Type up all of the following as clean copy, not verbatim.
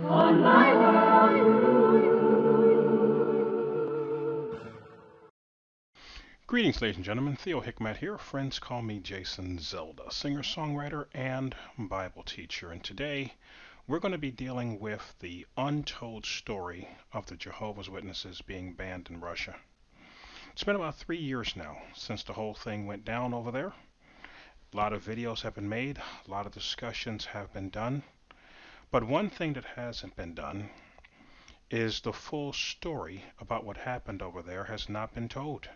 On my world. Greetings, ladies and gentlemen. Theo Hikmat here. Friends call me Jason Zelda, singer-songwriter and Bible teacher. And today we're going to be dealing with the untold story of the Jehovah's Witnesses being banned in Russia. It's been about 3 years now since the whole thing went down over there. A lot of videos have been made, a lot of discussions have been done. But one thing that hasn't been done is the full story about what happened over there has not been told.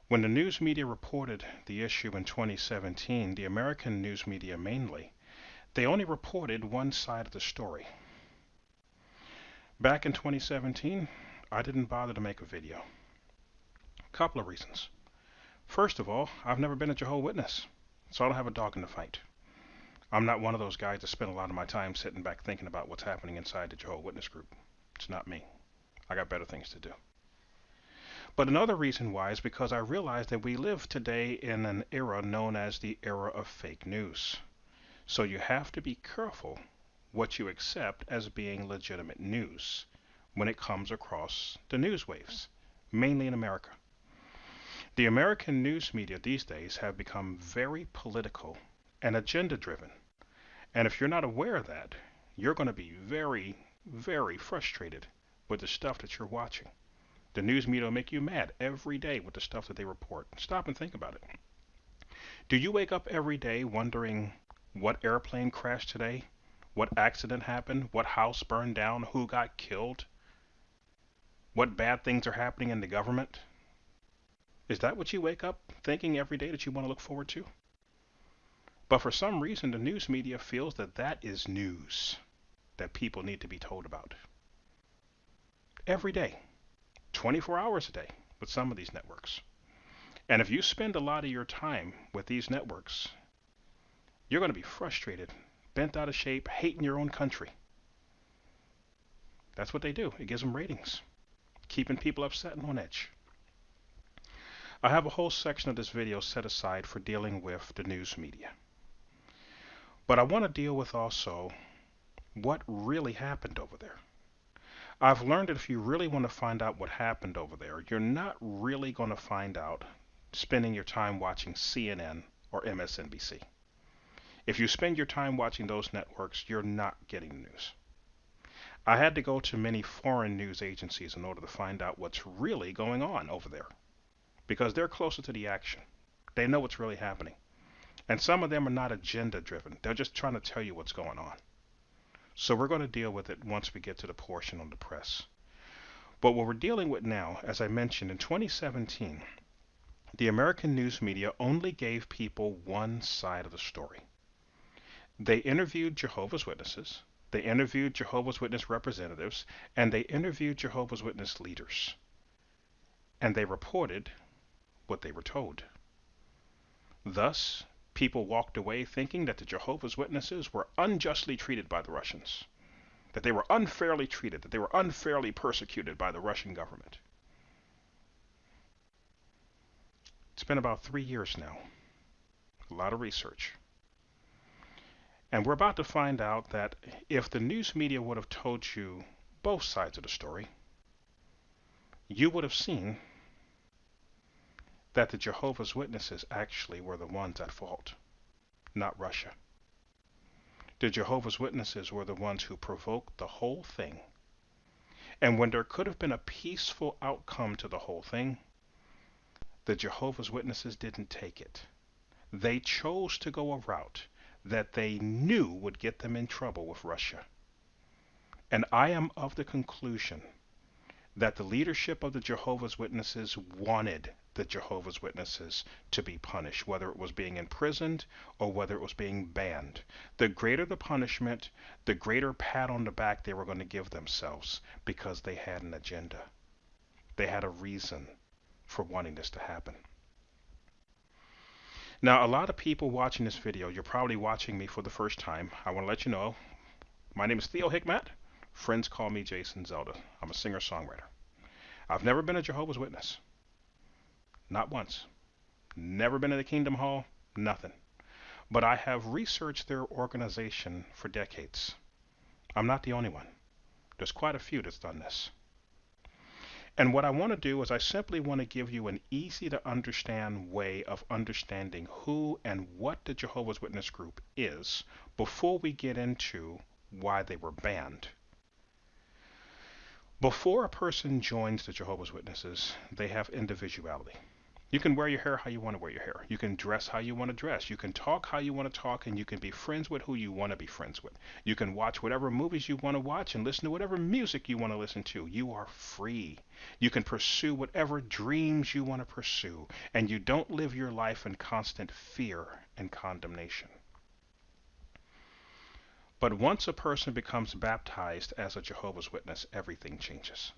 When the news media reported the issue in 2017, the American news media mainly, they only reported one side of the story. Back in 2017, I didn't bother to make a video. A couple of reasons. First of all, I've never been a Jehovah's Witness, so I don't have a dog in the fight. I'm not one of those guys that spend a lot of my time sitting back thinking about what's happening inside the Jehovah's Witness group. It's not me. I got better things to do. But another reason why is because I realize that we live today in an era known as the era of fake news. So you have to be careful what you accept as being legitimate news when it comes across the news waves, mainly in America. The American news media these days have become very political and agenda driven. And if you're not aware of that, you're going to be very, very frustrated with the stuff that you're watching. The news media will make you mad every day with the stuff that they report. Stop and think about it. Do you wake up every day wondering what airplane crashed today? What accident happened? What house burned down? Who got killed? What bad things are happening in the government? Is that what you wake up thinking every day that you want to look forward to? But for some reason, the news media feels that that is news that people need to be told about. Every day. 24 hours a day with some of these networks. And if you spend a lot of your time with these networks, you're going to be frustrated, bent out of shape, hating your own country. That's what they do. It gives them ratings, keeping people upset and on edge. I have a whole section of this video set aside for dealing with the news media. But I want to deal with also what really happened over there. I've learned that if you really want to find out what happened over there, you're not really going to find out spending your time watching CNN or MSNBC. If you spend your time watching those networks, you're not getting the news. I had to go to many foreign news agencies in order to find out what's really going on over there, because they're closer to the action. They know what's really happening. And some of them are not agenda driven. They're just trying to tell you what's going on. So we're going to deal with it once we get to the portion on the press. But what we're dealing with now, as I mentioned, in 2017, the American news media only gave people one side of the story. They interviewed Jehovah's Witnesses, they interviewed Jehovah's Witness representatives, and they interviewed Jehovah's Witness leaders. And they reported what they were told. Thus, people walked away thinking that the Jehovah's Witnesses were unjustly treated by the Russians, that they were unfairly treated, that they were unfairly persecuted by the Russian government. It's been about 3 years now, a lot of research. And we're about to find out that if the news media would have told you both sides of the story, you would have seen that the Jehovah's Witnesses actually were the ones at fault, not Russia. The Jehovah's Witnesses were the ones who provoked the whole thing. And when there could have been a peaceful outcome to the whole thing, the Jehovah's Witnesses didn't take it. They chose to go a route that they knew would get them in trouble with Russia. And I am of the conclusion that the leadership of the Jehovah's Witnesses wanted the Jehovah's Witnesses to be punished, whether it was being imprisoned or whether it was being banned. The greater the punishment, the greater pat on the back they were going to give themselves, because they had an agenda. They had a reason for wanting this to happen. Now, a lot of people watching this video, you're probably watching me for the first time. I want to let you know, my name is Theo Hikmat. Friends call me Jason Zelda. I'm a singer-songwriter. I've never been a Jehovah's Witness. Not once. Never been to the Kingdom Hall. Nothing. But I have researched their organization for decades. I'm not the only one. There's quite a few that's done this. And what I want to do is I simply want to give you an easy to understand way of understanding who and what the Jehovah's Witness group is before we get into why they were banned. Before a person joins the Jehovah's Witnesses, they have individuality. You can wear your hair how you want to wear your hair. You can dress how you want to dress. You can talk how you want to talk, and you can be friends with who you want to be friends with. You can watch whatever movies you want to watch and listen to whatever music you want to listen to. You are free. You can pursue whatever dreams you want to pursue, and you don't live your life in constant fear and condemnation. But once a person becomes baptized as a Jehovah's Witness, everything changes.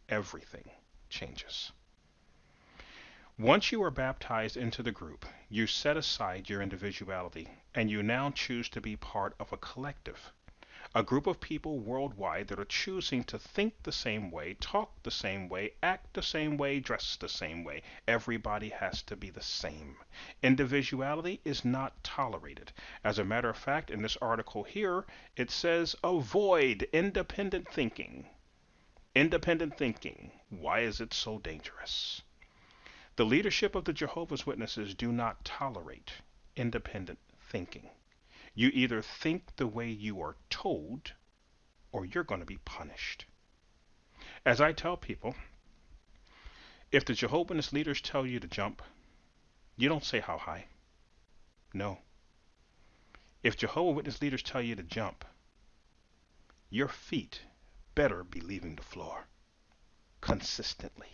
Everything changes. Once you are baptized into the group, you set aside your individuality and you now choose to be part of a collective, a group of people worldwide that are choosing to think the same way, talk the same way, act the same way, dress the same way. Everybody has to be the same. Individuality is not tolerated. As a matter of fact, in this article here, it says avoid independent thinking. Independent thinking. Why is it so dangerous? The leadership of the Jehovah's Witnesses do not tolerate independent thinking. You either think the way you are told, or you're going to be punished. As I tell people, if the Jehovah's Witness leaders tell you to jump, you don't say how high. No. If Jehovah's Witness leaders tell you to jump, your feet better be leaving the floor consistently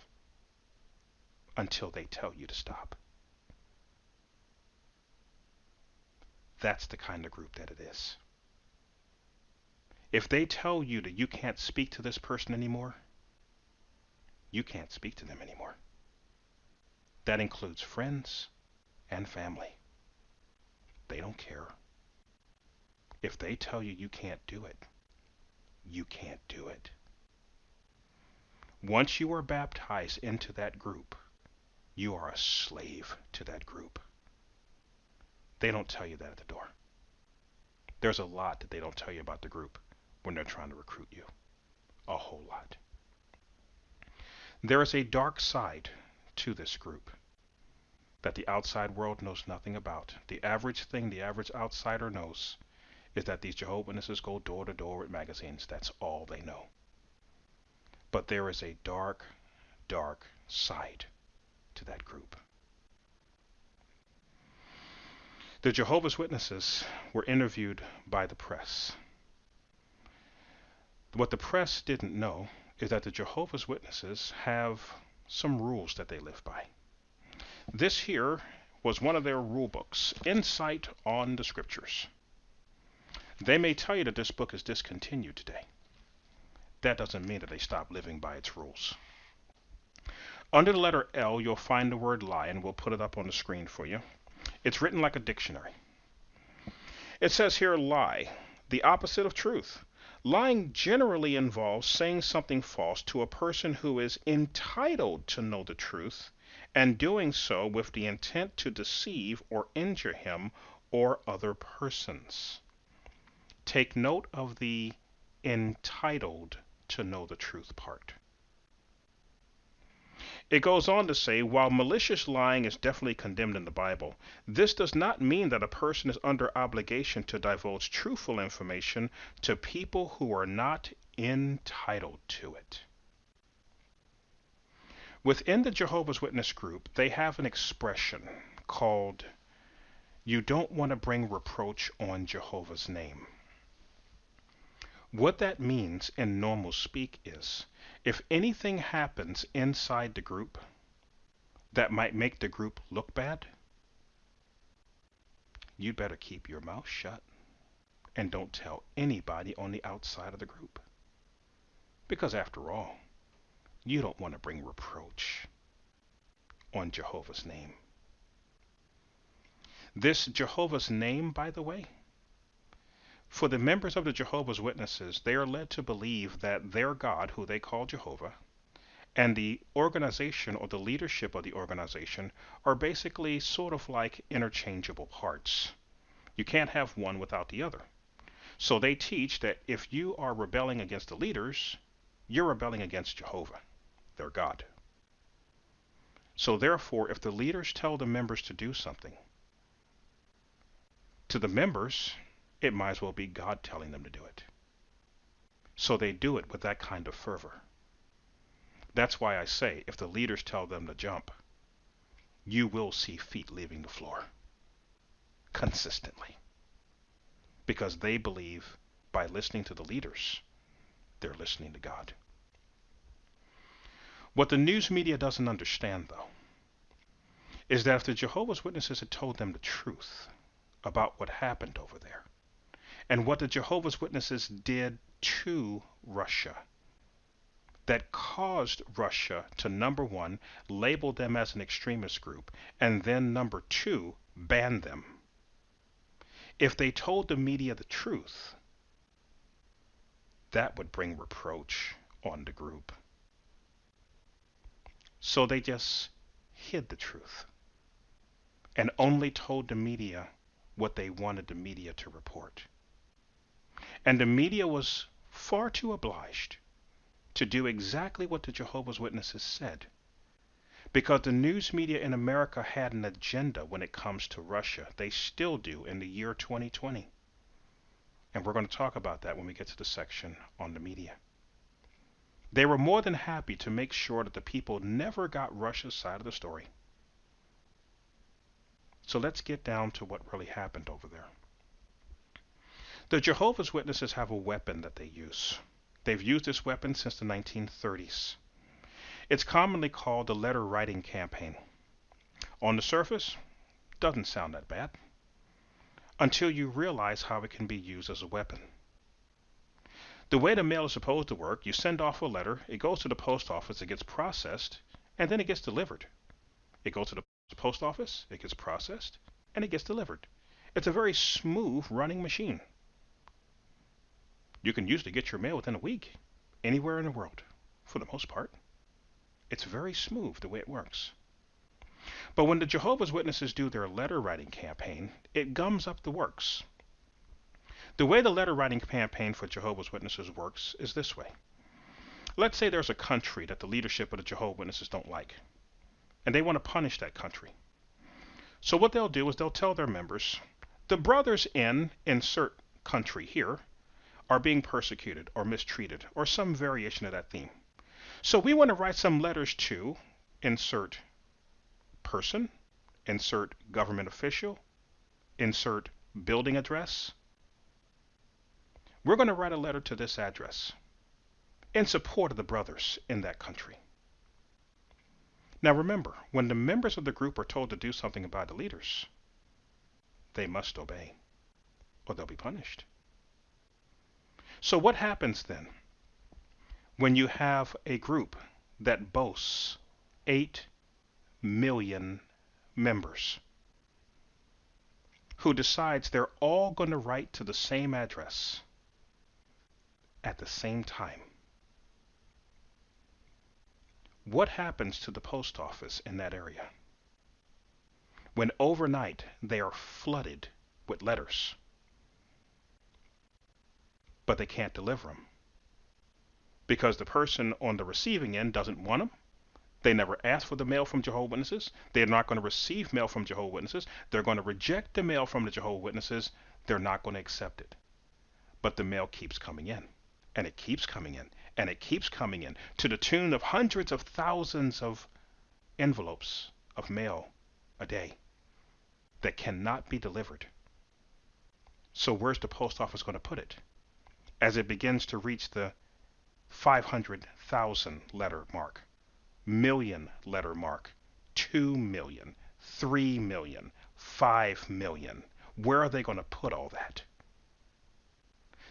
until they tell you to stop. That's the kind of group that it is. If they tell you that you can't speak to this person anymore, you can't speak to them anymore. That includes friends and family. They don't care. If they tell you you can't do it, you can't do it. Once you are baptized into that group, you are a slave to that group. They don't tell you that at the door. There's a lot that they don't tell you about the group when they're trying to recruit you. A whole lot. There is a dark side to this group that the outside world knows nothing about. The average thing the average outsider knows is that these Jehovah's Witnesses go door to door with magazines. That's all they know. But there is a dark, dark side to that group. The Jehovah's Witnesses were interviewed by the press. What the press didn't know is that the Jehovah's Witnesses have some rules that they live by. This here was one of their rule books, Insight on the Scriptures. They may tell you that this book is discontinued today. That doesn't mean that they stopped living by its rules. Under the letter L, you'll find the word lie, and we'll put it up on the screen for you. It's written like a dictionary. It says here, lie, the opposite of truth. Lying generally involves saying something false to a person who is entitled to know the truth, and doing so with the intent to deceive or injure him or other persons. Take note of the entitled to know the truth part. It goes on to say, while malicious lying is definitely condemned in the Bible, this does not mean that a person is under obligation to divulge truthful information to people who are not entitled to it. Within the Jehovah's Witness group, they have an expression called, "You don't want to bring reproach on Jehovah's name." What that means in normal speak is, if anything happens inside the group that might make the group look bad, you'd better keep your mouth shut and don't tell anybody on the outside of the group. Because after all, you don't want to bring reproach on Jehovah's name. This Jehovah's name, by the way, for the members of the Jehovah's Witnesses, they are led to believe that their God, who they call Jehovah, and the organization or the leadership of the organization are basically sort of like interchangeable parts. You can't have one without the other. So they teach that if you are rebelling against the leaders, you're rebelling against Jehovah, their God. So therefore, if the leaders tell the members to do something, to the members, it might as well be God telling them to do it. So they do it with that kind of fervor. That's why I say, if the leaders tell them to jump, you will see feet leaving the floor consistently. Because they believe by listening to the leaders, they're listening to God. What the news media doesn't understand, though, is that if the Jehovah's Witnesses had told them the truth about what happened over there, and what the Jehovah's Witnesses did to Russia, that caused Russia to, number one, label them as an extremist group, and then, number two, ban them. If they told the media the truth, that would bring reproach on the group. So they just hid the truth and only told the media what they wanted the media to report. And the media was far too obliged to do exactly what the Jehovah's Witnesses said, because the news media in America had an agenda when it comes to Russia. They still do in the year 2020. And we're going to talk about that when we get to the section on the media. They were more than happy to make sure that the people never got Russia's side of the story. So let's get down to what really happened over there. The Jehovah's Witnesses have a weapon that they use. They've used this weapon since the 1930s. It's commonly called the letter writing campaign. On the surface, doesn't sound that bad, until you realize how it can be used as a weapon. The way the mail is supposed to work, you send off a letter, it goes to the post office, it gets processed, and then it gets delivered. It goes to the post office, it gets processed, and it gets delivered. It's a very smooth running machine. You can usually get your mail within a week, anywhere in the world, for the most part. It's very smooth the way it works. But when the Jehovah's Witnesses do their letter writing campaign, it gums up the works. The way the letter writing campaign for Jehovah's Witnesses works is this way. Let's say there's a country that the leadership of the Jehovah's Witnesses don't like, and they want to punish that country. So what they'll do is they'll tell their members, the brothers in insert country here are being persecuted or mistreated or some variation of that theme. So we want to write some letters to insert person, insert government official, insert building address. We're going to write a letter to this address in support of the brothers in that country. Now remember, when the members of the group are told to do something by the leaders, they must obey or they'll be punished. So what happens then when you have a group that boasts 8 million members who decides they're all going to write to the same address at the same time? What happens to the post office in that area when overnight they are flooded with letters, but they can't deliver them because the person on the receiving end doesn't want them? They never asked for the mail from Jehovah's Witnesses. They're not going to receive mail from Jehovah's Witnesses. They're going to reject the mail from the Jehovah's Witnesses. They're not going to accept it. But the mail keeps coming in, and it keeps coming in, and it keeps coming in, to the tune of hundreds of thousands of envelopes of mail a day that cannot be delivered. So where's the post office going to put it as it begins to reach the 500,000 letter mark, million letter mark, 2 million, 3 million, 5 million? Where are they going to put all that?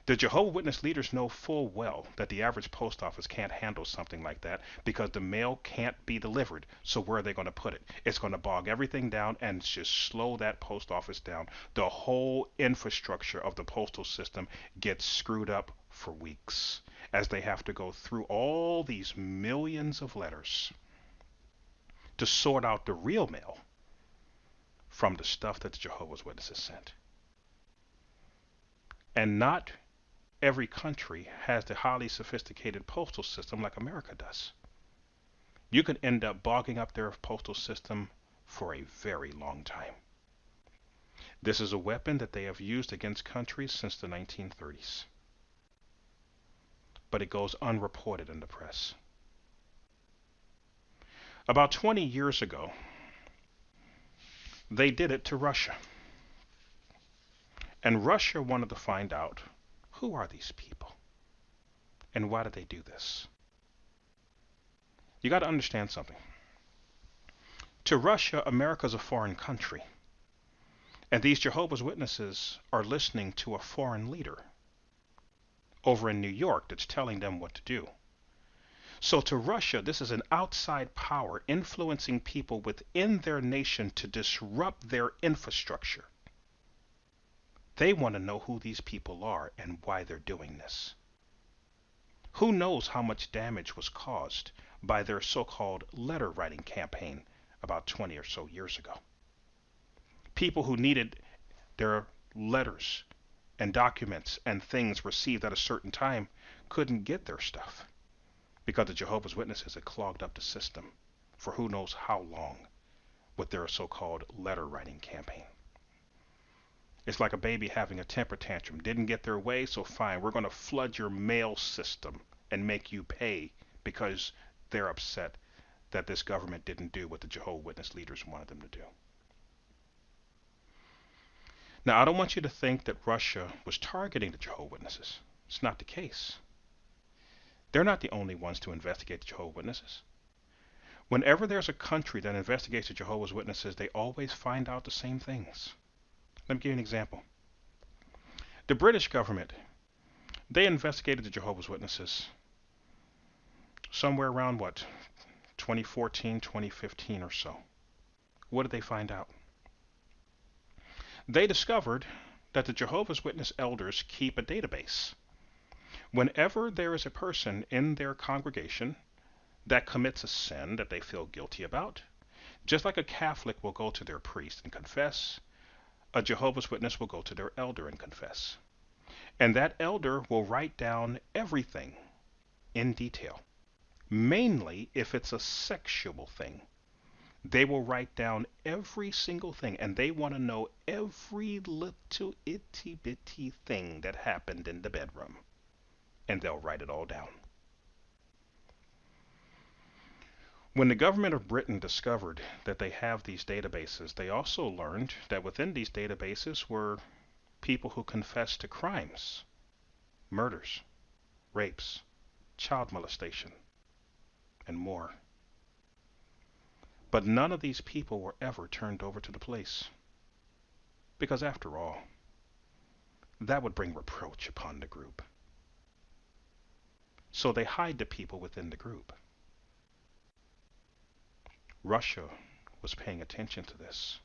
The Jehovah's Witness leaders know full well that the average post office can't handle something like that because the mail can't be delivered. So where are they going to put it? It's going to bog everything down and just slow that post office down. The whole infrastructure of the postal system gets screwed up for weeks as they have to go through all these millions of letters to sort out the real mail from the stuff that the Jehovah's Witnesses sent. And not every country has the highly sophisticated postal system like America does. You could end up bogging up their postal system for a very long time. This is a weapon that they have used against countries since the 1930s, but it goes unreported in the press. About 20 years ago, they did it to Russia. And Russia wanted to find out, who are these people? And why did they do this? You got to understand something. To Russia, America's a foreign country. And these Jehovah's Witnesses are listening to a foreign leader over in New York that's telling them what to do. So to Russia, this is an outside power influencing people within their nation to disrupt their infrastructure. They want to know who these people are and why they're doing this. Who knows how much damage was caused by their so-called letter writing campaign about 20 or so years ago. People who needed their letters and documents and things received at a certain time couldn't get their stuff because the Jehovah's Witnesses had clogged up the system for who knows how long with their so-called letter writing campaign. It's like a baby having a temper tantrum. Didn't get their way, so fine, we're going to flood your mail system and make you pay because they're upset that this government didn't do what the Jehovah's Witness leaders wanted them to do. Now, I don't want you to think that Russia was targeting the Jehovah's Witnesses. It's not the case. They're not the only ones to investigate the Jehovah's Witnesses. Whenever there's a country that investigates the Jehovah's Witnesses, they always find out the same things. Let me give you an example. The British government, they investigated the Jehovah's Witnesses somewhere around, 2014, 2015 or so. What did they find out? They discovered that the Jehovah's Witness elders keep a database. Whenever there is a person in their congregation that commits a sin that they feel guilty about, just like a Catholic will go to their priest and confess, a Jehovah's Witness will go to their elder and confess. And that elder will write down everything in detail. Mainly if it's a sexual thing. They will write down every single thing, and they want to know every little itty bitty thing that happened in the bedroom. And they'll write it all down. When the government of Britain discovered that they have these databases, they also learned that within these databases were people who confessed to crimes, murders, rapes, child molestation, and more. But none of these people were ever turned over to the police. Because after all, that would bring reproach upon the group. So they hide the people within the group. Russia was paying attention to this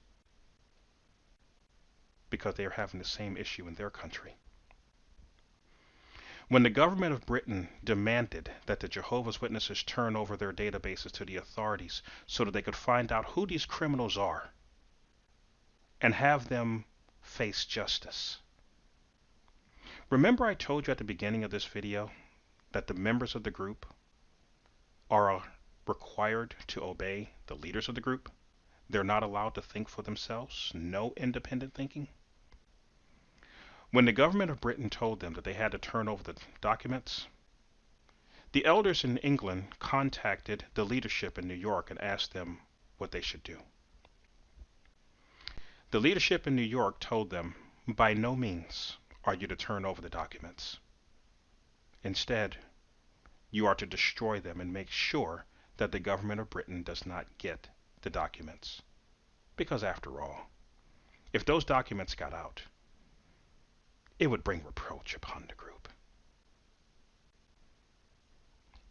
because they are having the same issue in their country. When the government of Britain demanded that the Jehovah's Witnesses turn over their databases to the authorities so that they could find out who these criminals are and have them face justice. Remember I told you at the beginning of this video that the members of the group are required to obey the leaders of the group? They're not allowed to think for themselves. No independent thinking. When the government of Britain told them that they had to turn over the documents, the elders in England contacted the leadership in New York and asked them what they should do. The leadership in New York told them, by no means are you to turn over the documents. Instead, you are to destroy them and make sure that the government of Britain does not get the documents. Because after all, if those documents got out, it would bring reproach upon the group.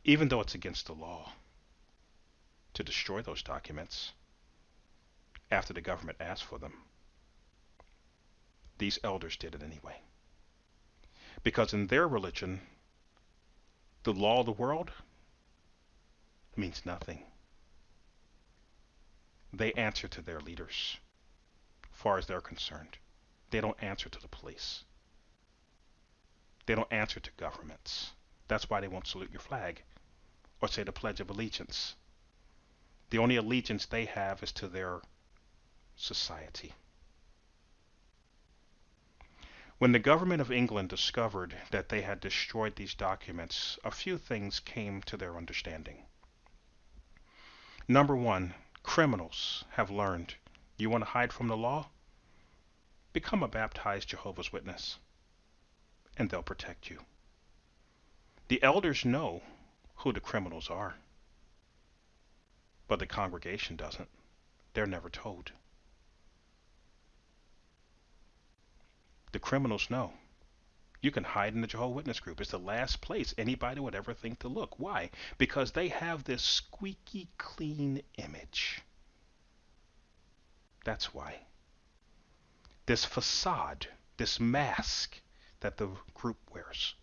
Even though it's against the law to destroy those documents after the government asked for them, these elders did it anyway. Because in their religion, the law of the world means nothing. They answer to their leaders, as far as they're concerned. They don't answer to the police. They don't answer to governments. That's why they won't salute your flag or say the Pledge of Allegiance. The only allegiance they have is to their society. When the government of England discovered that they had destroyed these documents, a few things came to their understanding. Number one, criminals have learned, you want to hide from the law? Become a baptized Jehovah's Witness, and they'll protect you. The elders know who the criminals are, but the congregation doesn't. They're never told. The criminals know. You can hide in the Jehovah's Witness group. It's the last place anybody would ever think to look. Why? Because they have this squeaky clean image. That's why. This facade, this mask that the group wears.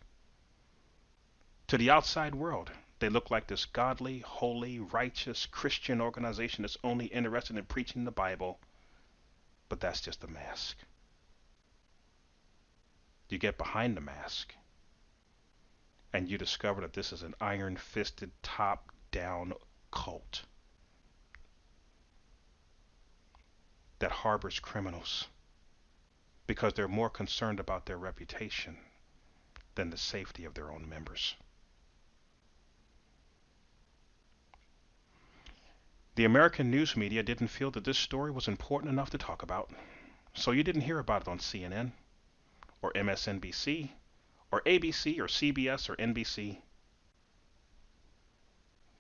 To the outside world, they look like this godly, holy, righteous Christian organization that's only interested in preaching the Bible. But that's just a mask. You get behind the mask, and you discover that this is an iron-fisted, top-down cult that harbors criminals because they're more concerned about their reputation than the safety of their own members. The American news media didn't feel that this story was important enough to talk about, so you didn't hear about it on CNN, or MSNBC, or ABC, or CBS, or NBC.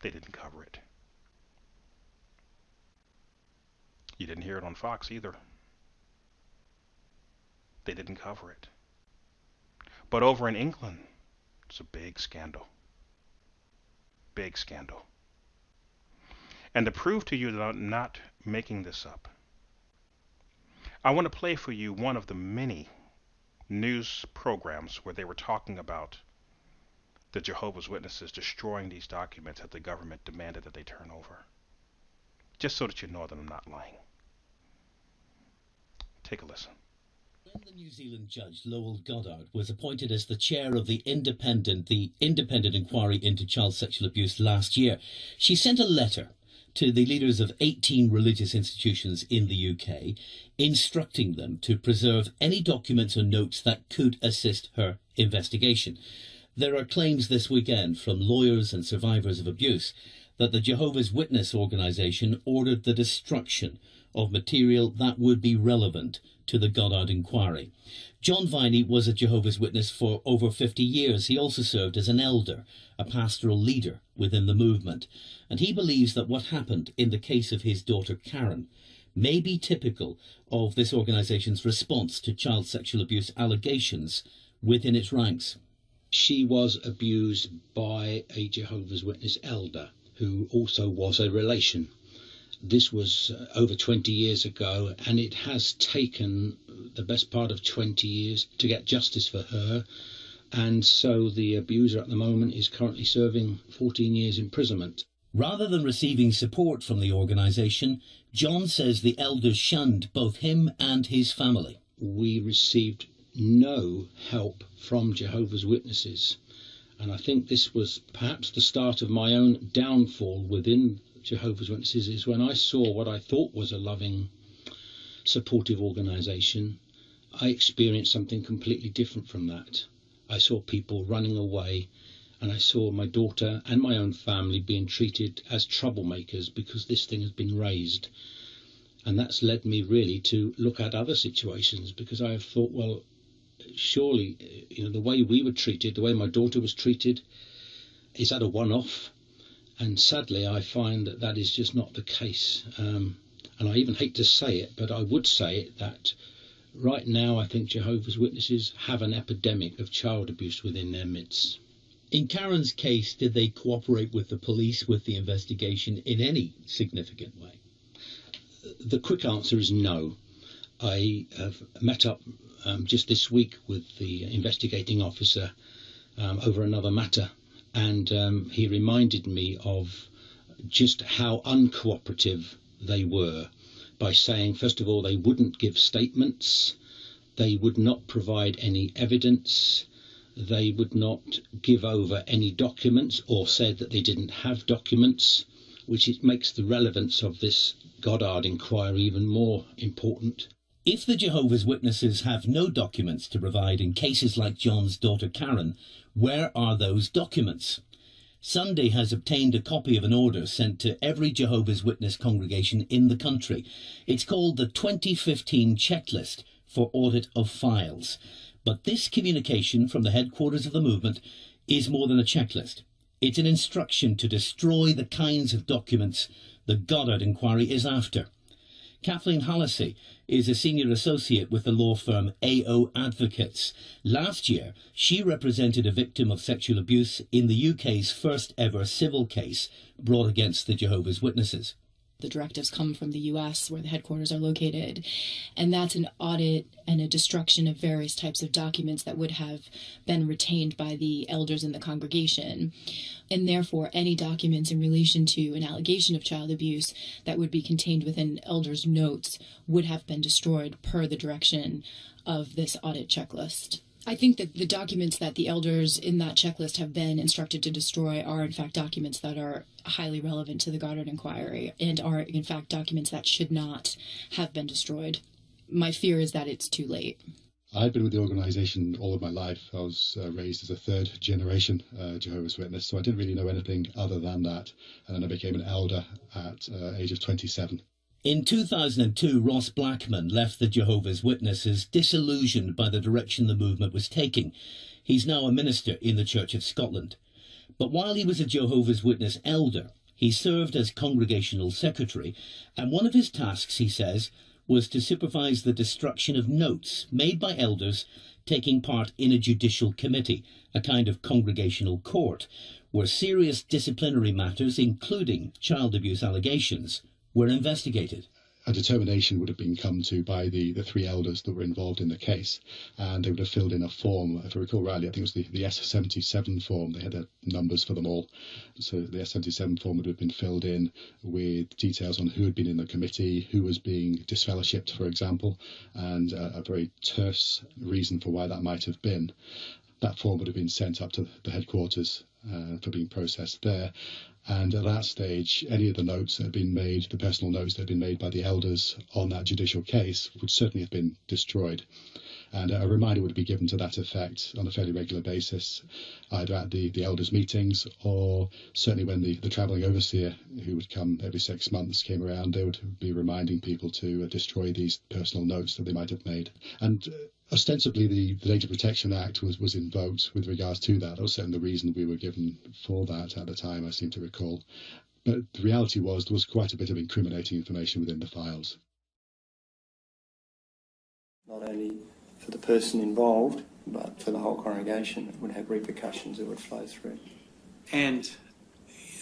They didn't cover it. You didn't hear it on Fox either. They didn't cover it. But over in England, it's a big scandal. Big scandal. And to prove to you that I'm not making this up, I want to play for you one of the many news programs where they were talking about the Jehovah's Witnesses destroying these documents that the government demanded that they turn over. Just so that you know that I'm not lying. Take a listen. When the New Zealand judge Lowell Goddard was appointed as the chair of the independent inquiry into child sexual abuse last year, she sent a letter to the leaders of 18 religious institutions in the UK, instructing them to preserve any documents or notes that could assist her investigation. There are claims this weekend from lawyers and survivors of abuse that the Jehovah's Witness organisation ordered the destruction of material that would be relevant to the Goddard inquiry. John Viney was a Jehovah's Witness for over 50 years. He also served as an elder, a pastoral leader within the movement, and he believes that what happened in the case of his daughter Karen may be typical of this organisation's response to child sexual abuse allegations within its ranks. She was abused by a Jehovah's Witness elder who also was a relation. This was over 20 years ago, and it has taken the best part of 20 years to get justice for her. And so the abuser at the moment is currently serving 14 years imprisonment. Rather than receiving support from the organisation, John says the elders shunned both him and his family. We received no help from Jehovah's Witnesses. And I think this was perhaps the start of my own downfall within Jehovah's Witnesses, is when I saw what I thought was a loving, supportive organisation, I experienced something completely different from that. I saw people running away, and I saw my daughter and my own family being treated as troublemakers because this thing has been raised. And that's led me really to look at other situations, because I have thought, well, surely, the way we were treated, the way my daughter was treated, is that a one-off? And sadly, I find that that is just not the case. And I even hate to say it, but I would say it, that right now I think Jehovah's Witnesses have an epidemic of child abuse within their midst. In Karen's case, did they cooperate with the police with the investigation in any significant way? The quick answer is no. I have met up just this week with the investigating officer over another matter, and he reminded me of just how uncooperative they were by saying, first of all, they wouldn't give statements, they would not provide any evidence, they would not give over any documents, or said that they didn't have documents, which it makes the relevance of this Goddard inquiry even more important. If the Jehovah's Witnesses have no documents to provide in cases like John's daughter Karen, where are those documents? Sunday has obtained a copy of an order sent to every Jehovah's Witness congregation in the country. It's called the 2015 Checklist for Audit of Files. But this communication from the headquarters of the movement is more than a checklist. It's an instruction to destroy the kinds of documents the Goddard inquiry is after. Kathleen Hallisey is a senior associate with the law firm AO Advocates. Last year, she represented a victim of sexual abuse in the UK's first ever civil case brought against the Jehovah's Witnesses. The directives come from the US, where the headquarters are located, and that's an audit and a destruction of various types of documents that would have been retained by the elders in the congregation. And therefore, any documents in relation to an allegation of child abuse that would be contained within elders' notes would have been destroyed per the direction of this audit checklist. I think that the documents that the elders in that checklist have been instructed to destroy are, in fact, documents that are highly relevant to the Goddard inquiry and are, in fact, documents that should not have been destroyed. My fear is that it's too late. I've been with the organisation all of my life. I was raised as a third generation Jehovah's Witness, so I didn't really know anything other than that. And then I became an elder at age of 27. In 2002, Ross Blackman left the Jehovah's Witnesses disillusioned by the direction the movement was taking. He's now a minister in the Church of Scotland. But while he was a Jehovah's Witness elder, he served as congregational secretary, and one of his tasks, he says, was to supervise the destruction of notes made by elders taking part in a judicial committee, a kind of congregational court, where serious disciplinary matters, including child abuse allegations, were investigated. A determination would have been come to by the three elders that were involved in the case, and they would have filled in a form. If I recall rightly, I think it was the S77 form. They had numbers for them all. So the S77 form would have been filled in with details on who had been in the committee, who was being disfellowshipped, for example, and a very terse reason for why that might have been. That form would have been sent up to the headquarters for being processed there. And at that stage, any of the notes that had been made, the personal notes that had been made by the elders on that judicial case, would certainly have been destroyed. And a reminder would be given to that effect on a fairly regular basis, either at the elders' meetings or certainly when the travelling overseer, who would come every 6 months, came around, they would be reminding people to destroy these personal notes that they might have made. And ostensibly, the Data Protection Act was invoked with regards to that. That was certainly the reason we were given for that at the time, I seem to recall. But the reality was there was quite a bit of incriminating information within the files. Not only for the person involved, but for the whole congregation. It would have repercussions that would flow through. And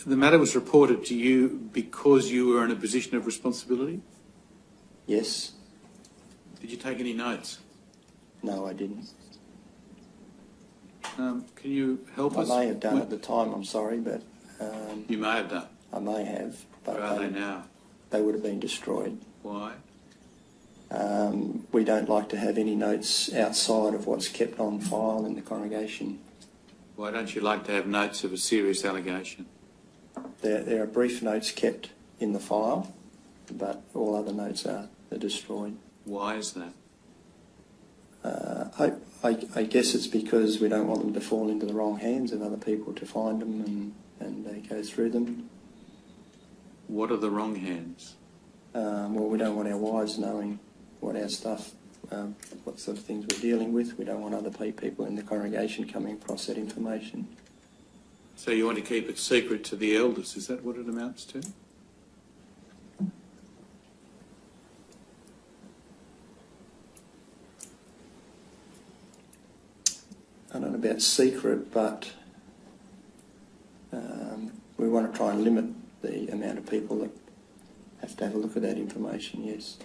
the matter was reported to you because you were in a position of responsibility? Yes. Did you take any notes? No, I didn't. Can you help us? I may have done at the time, I'm sorry, but... you may have done? I may have. But where are they now? They would have been destroyed. Why? We don't like to have any notes outside of what's kept on file in the congregation. Why don't you like to have notes of a serious allegation? There are brief notes kept in the file, but all other notes are destroyed. Why is that? I guess it's because we don't want them to fall into the wrong hands of other people to find them and they go through them. What are the wrong hands? Well, we don't want our wives knowing what our stuff, what sort of things we're dealing with. We don't want other people in the congregation coming across that information. So you want to keep it secret to the elders, is that what it amounts to? I don't know about secret, but we want to try and limit the amount of people that have to have a look at that information, yes.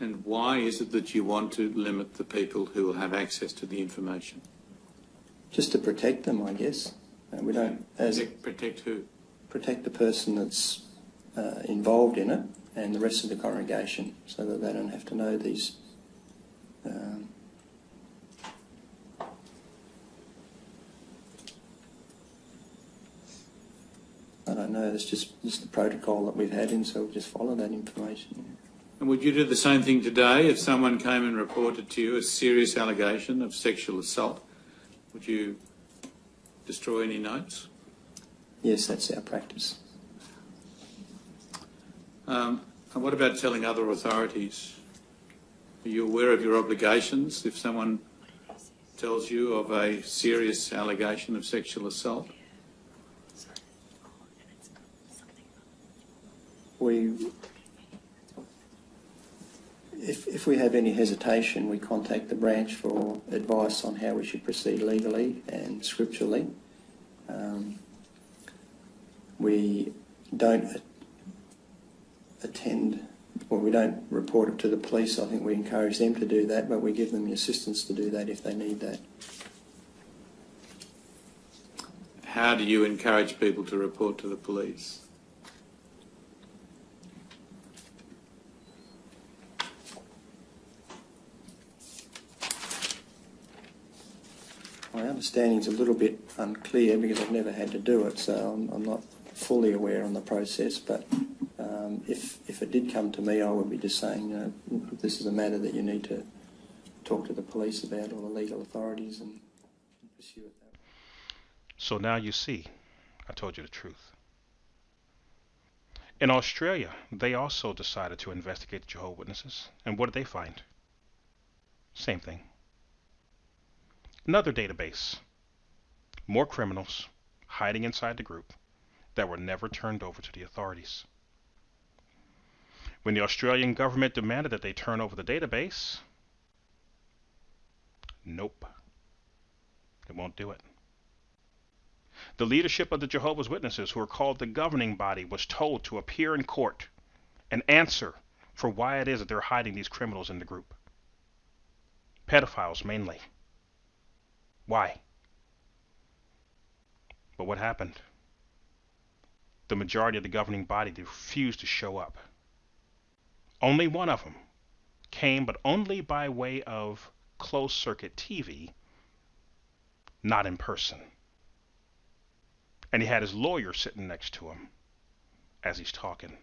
And why is it that you want to limit the people who will have access to the information? Just to protect them, I guess. We don't... Protect who? Protect the person that's involved in it and the rest of the congregation so that they don't have to know these don't know. It's just the protocol that we've had, and so we'll just follow that information. And would you do the same thing today if someone came and reported to you a serious allegation of sexual assault? Would you destroy any notes? Yes, that's our practice. And what about telling other authorities? Are you aware of your obligations if someone tells you of a serious allegation of sexual assault? If we have any hesitation, we contact the branch for advice on how we should proceed legally and scripturally. We don't attend, or we don't report it to the police. I think we encourage them to do that, but we give them the assistance to do that if they need that. How do you encourage people to report to the police? My understanding is a little bit unclear because I've never had to do it, so I'm not fully aware on the process, but if it did come to me, I would be just saying, this is a matter that you need to talk to the police about, or the legal authorities, and pursue it that way. So now you see, I told you the truth. In Australia, they also decided to investigate the Jehovah's Witnesses, and what did they find? Same thing. Another database. More criminals hiding inside the group that were never turned over to the authorities. When the Australian government demanded that they turn over the database, nope, they won't do it. The leadership of the Jehovah's Witnesses, who are called the governing body, was told to appear in court and answer for why it is that they're hiding these criminals in the group. Pedophiles mainly. Why? But what happened? The majority of the governing body refused to show up. Only one of them came, but only by way of closed-circuit TV, not in person. And he had his lawyer sitting next to him as he's talking.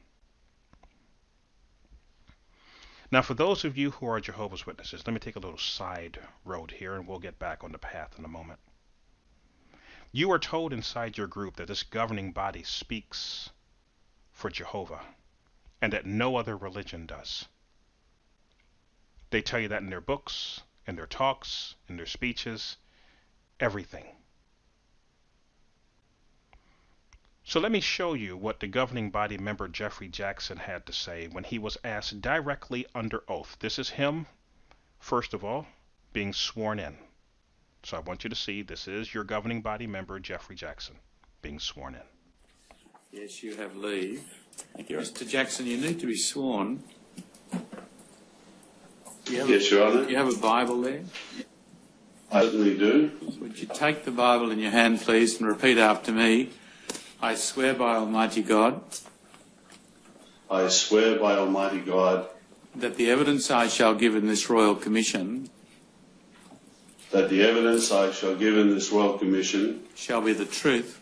Now, for those of you who are Jehovah's Witnesses, let me take a little side road here, and we'll get back on the path in a moment. You are told inside your group that this governing body speaks for Jehovah, and that no other religion does. They tell you that in their books, in their talks, in their speeches, everything. So let me show you what the governing body member Jeffrey Jackson had to say when he was asked directly under oath. This is him, first of all, being sworn in. So I want you to see, this is your governing body member Jeffrey Jackson being sworn in. Yes, you have leave. Thank you. Mr. Jackson, you need to be sworn. Yes, Your Honour. Do you have a Bible there? I certainly do. Would you take the Bible in your hand, please, and repeat after me? I swear by Almighty God I swear by Almighty God that the evidence I shall give in this Royal Commission that the evidence I shall give in this Royal Commission shall be the truth,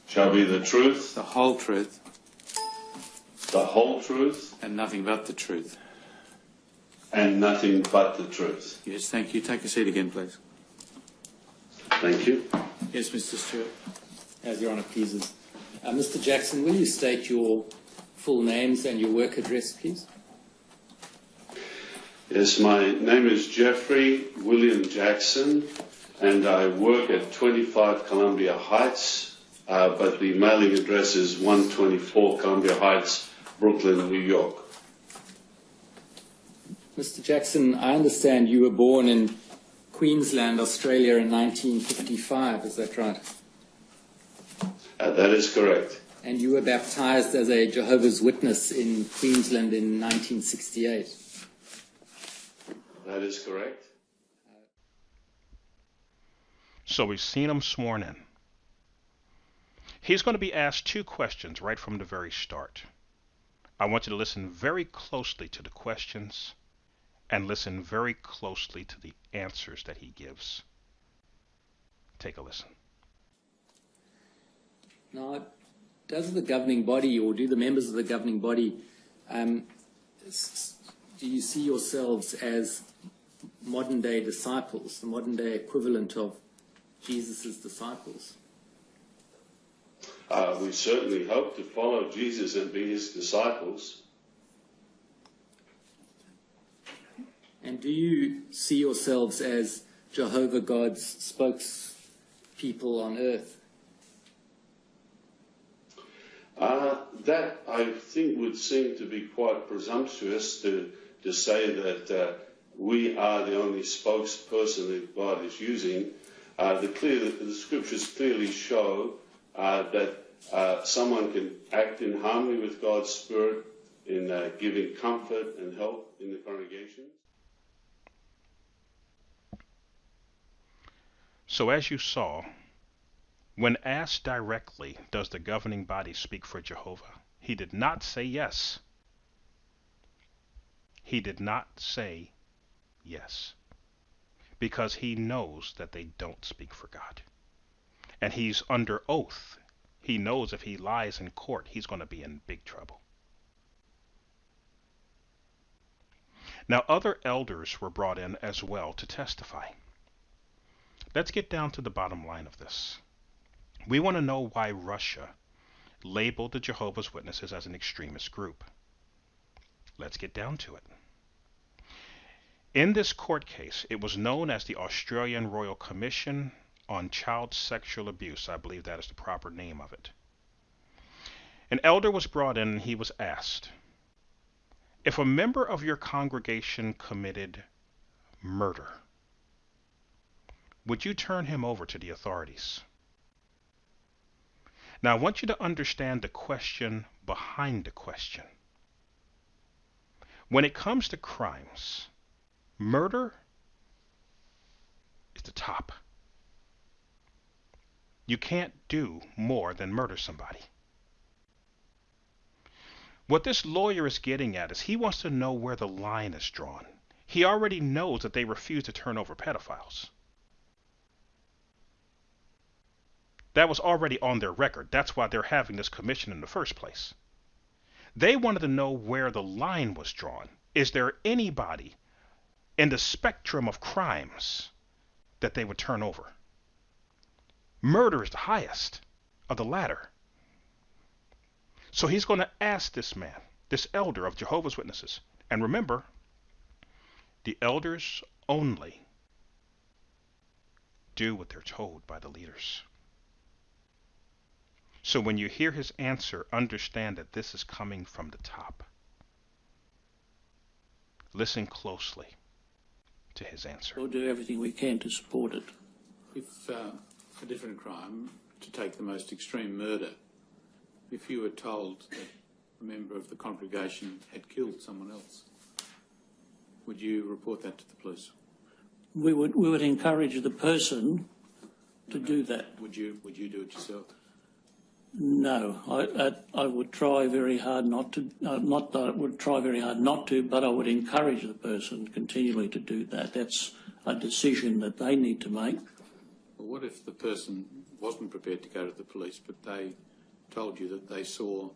shall be the truth, the whole truth, the whole truth, and nothing but the truth. and nothing but the truth. Yes, thank you. Take a seat again, please. Thank you. Yes, Mr. Stewart. As Your Honour pleases. Mr. Jackson, will you state your full names and your work address, please? Yes, my name is Jeffrey William Jackson, and I work at 25 Columbia Heights, but the mailing address is 124 Columbia Heights, Brooklyn, New York. Mr. Jackson, I understand you were born in Queensland, Australia in 1955, is that right? That is correct. And you were baptized as a Jehovah's Witness in Queensland in 1968. That is correct. So we've seen him sworn in. He's going to be asked two questions right from the very start. I want you to listen very closely to the questions and listen very closely to the answers that he gives. Take a listen. Now, does the governing body, or do the members of the governing body, do you see yourselves as modern-day disciples, the modern-day equivalent of Jesus' disciples? We certainly hope to follow Jesus and be his disciples. And do you see yourselves as Jehovah God's spokespeople on earth? That, I think, would seem to be quite presumptuous to say that we are the only spokesperson that God is using. The scriptures clearly show that someone can act in harmony with God's Spirit in giving comfort and help in the congregation. So as you saw, when asked directly, does the governing body speak for Jehovah? He did not say yes. He did not say yes. Because he knows that they don't speak for God. And he's under oath. He knows if he lies in court, he's going to be in big trouble. Now, other elders were brought in as well to testify. Let's get down to the bottom line of this. We want to know why Russia labeled the Jehovah's Witnesses as an extremist group. Let's get down to it. In this court case, it was known as the Australian Royal Commission on Child Sexual Abuse. I believe that is the proper name of it. An elder was brought in and he was asked, if a member of your congregation committed murder, would you turn him over to the authorities? Now, I want you to understand the question behind the question. When it comes to crimes, murder is the top. You can't do more than murder somebody. What this lawyer is getting at is he wants to know where the line is drawn. He already knows that they refuse to turn over pedophiles. That was already on their record. That's why they're having this commission in the first place. They wanted to know where the line was drawn. Is there anybody in the spectrum of crimes that they would turn over? Murder is the highest of the ladder. So he's going to ask this man, this elder of Jehovah's Witnesses. And remember, the elders only do what they're told by the leaders. So when you hear his answer, understand that this is coming from the top. Listen closely to his answer. We'll do everything we can to support it. If a different crime, to take the most extreme murder, if you were told that a member of the congregation had killed someone else, would you report that to the police? We would encourage the person to do that. Would you do it yourself? No, I would try very hard not to. Not that I would try very hard not to, but I would encourage the person continually to do that. That's a decision that they need to make. Well, what if the person wasn't prepared to go to the police, but they told you that they saw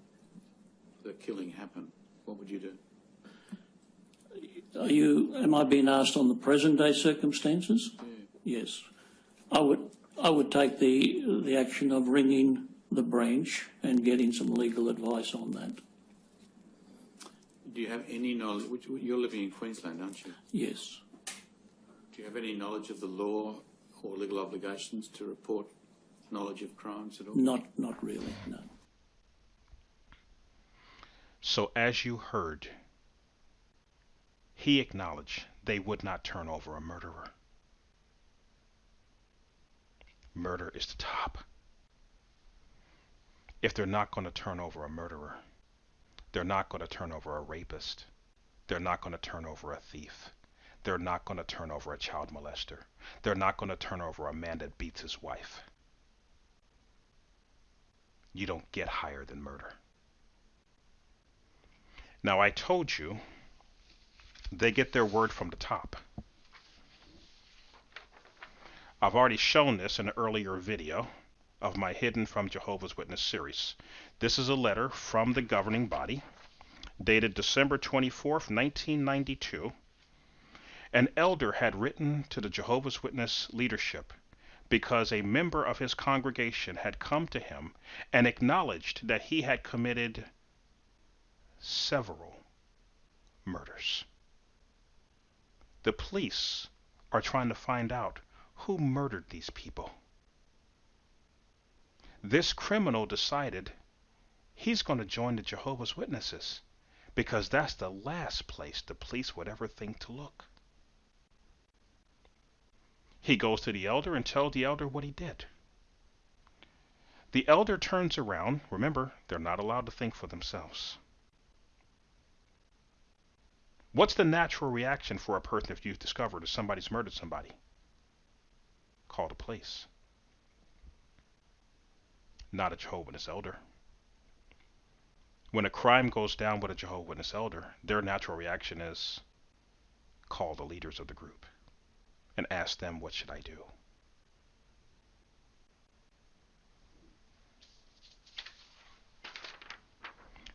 the killing happen? What would you do? Am I being asked on the present day circumstances? Yeah. Yes, I would take the action of ringing the branch and getting some legal advice on that. Do you have any knowledge? You're living in Queensland, aren't you? Yes. Do you have any knowledge of the law or legal obligations to report knowledge of crimes at all? Not really, no. So as you heard, he acknowledged they would not turn over a murderer. Murder is the top. If they're not going to turn over a murderer, they're not going to turn over a rapist. They're not going to turn over a thief. They're not going to turn over a child molester. They're not going to turn over a man that beats his wife. You don't get higher than murder. Now, I told you they get their word from the top. I've already shown this in an earlier video of my Hidden from Jehovah's Witness series. This is a letter from the governing body, dated December 24th, 1992. An elder had written to the Jehovah's Witness leadership because a member of his congregation had come to him and acknowledged that he had committed several murders. The police are trying to find out who murdered these people. This criminal decided he's going to join the Jehovah's Witnesses because that's the last place the police would ever think to look. He goes to the elder and tells the elder what he did. The elder turns around. Remember, they're not allowed to think for themselves. What's the natural reaction for a person if you've discovered that somebody's murdered somebody? Call the police. Not a Jehovah's Witness elder. When a crime goes down with a Jehovah's Witness elder, their natural reaction is call the leaders of the group and ask them, what should I do?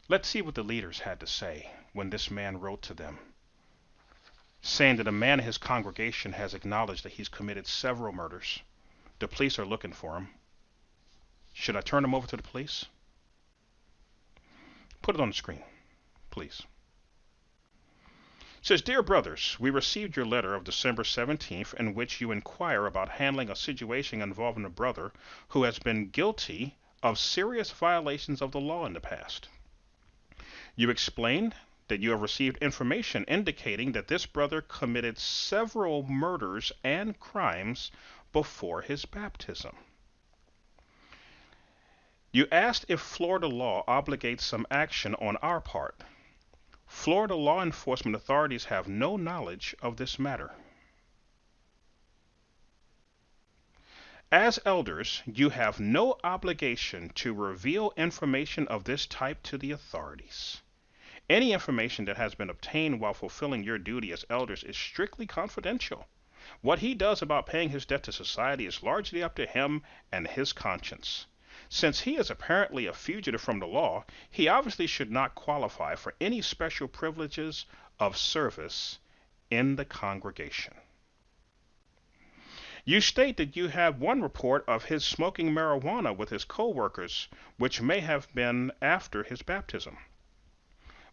Let's see what the leaders had to say when this man wrote to them, saying that a man in his congregation has acknowledged that he's committed several murders. The police are looking for him. Should I turn him over to the police? Put it on the screen, please. It says, Dear brothers, we received your letter of December 17th in which you inquire about handling a situation involving a brother who has been guilty of serious violations of the law in the past. You explained that you have received information indicating that this brother committed several murders and crimes before his baptism. You asked if Florida law obligates some action on our part. Florida law enforcement authorities have no knowledge of this matter. As elders, you have no obligation to reveal information of this type to the authorities. Any information that has been obtained while fulfilling your duty as elders is strictly confidential. What he does about paying his debt to society is largely up to him and his conscience. Since he is apparently a fugitive from the law, he obviously should not qualify for any special privileges of service in the congregation. You state that you have one report of his smoking marijuana with his co-workers, which may have been after his baptism.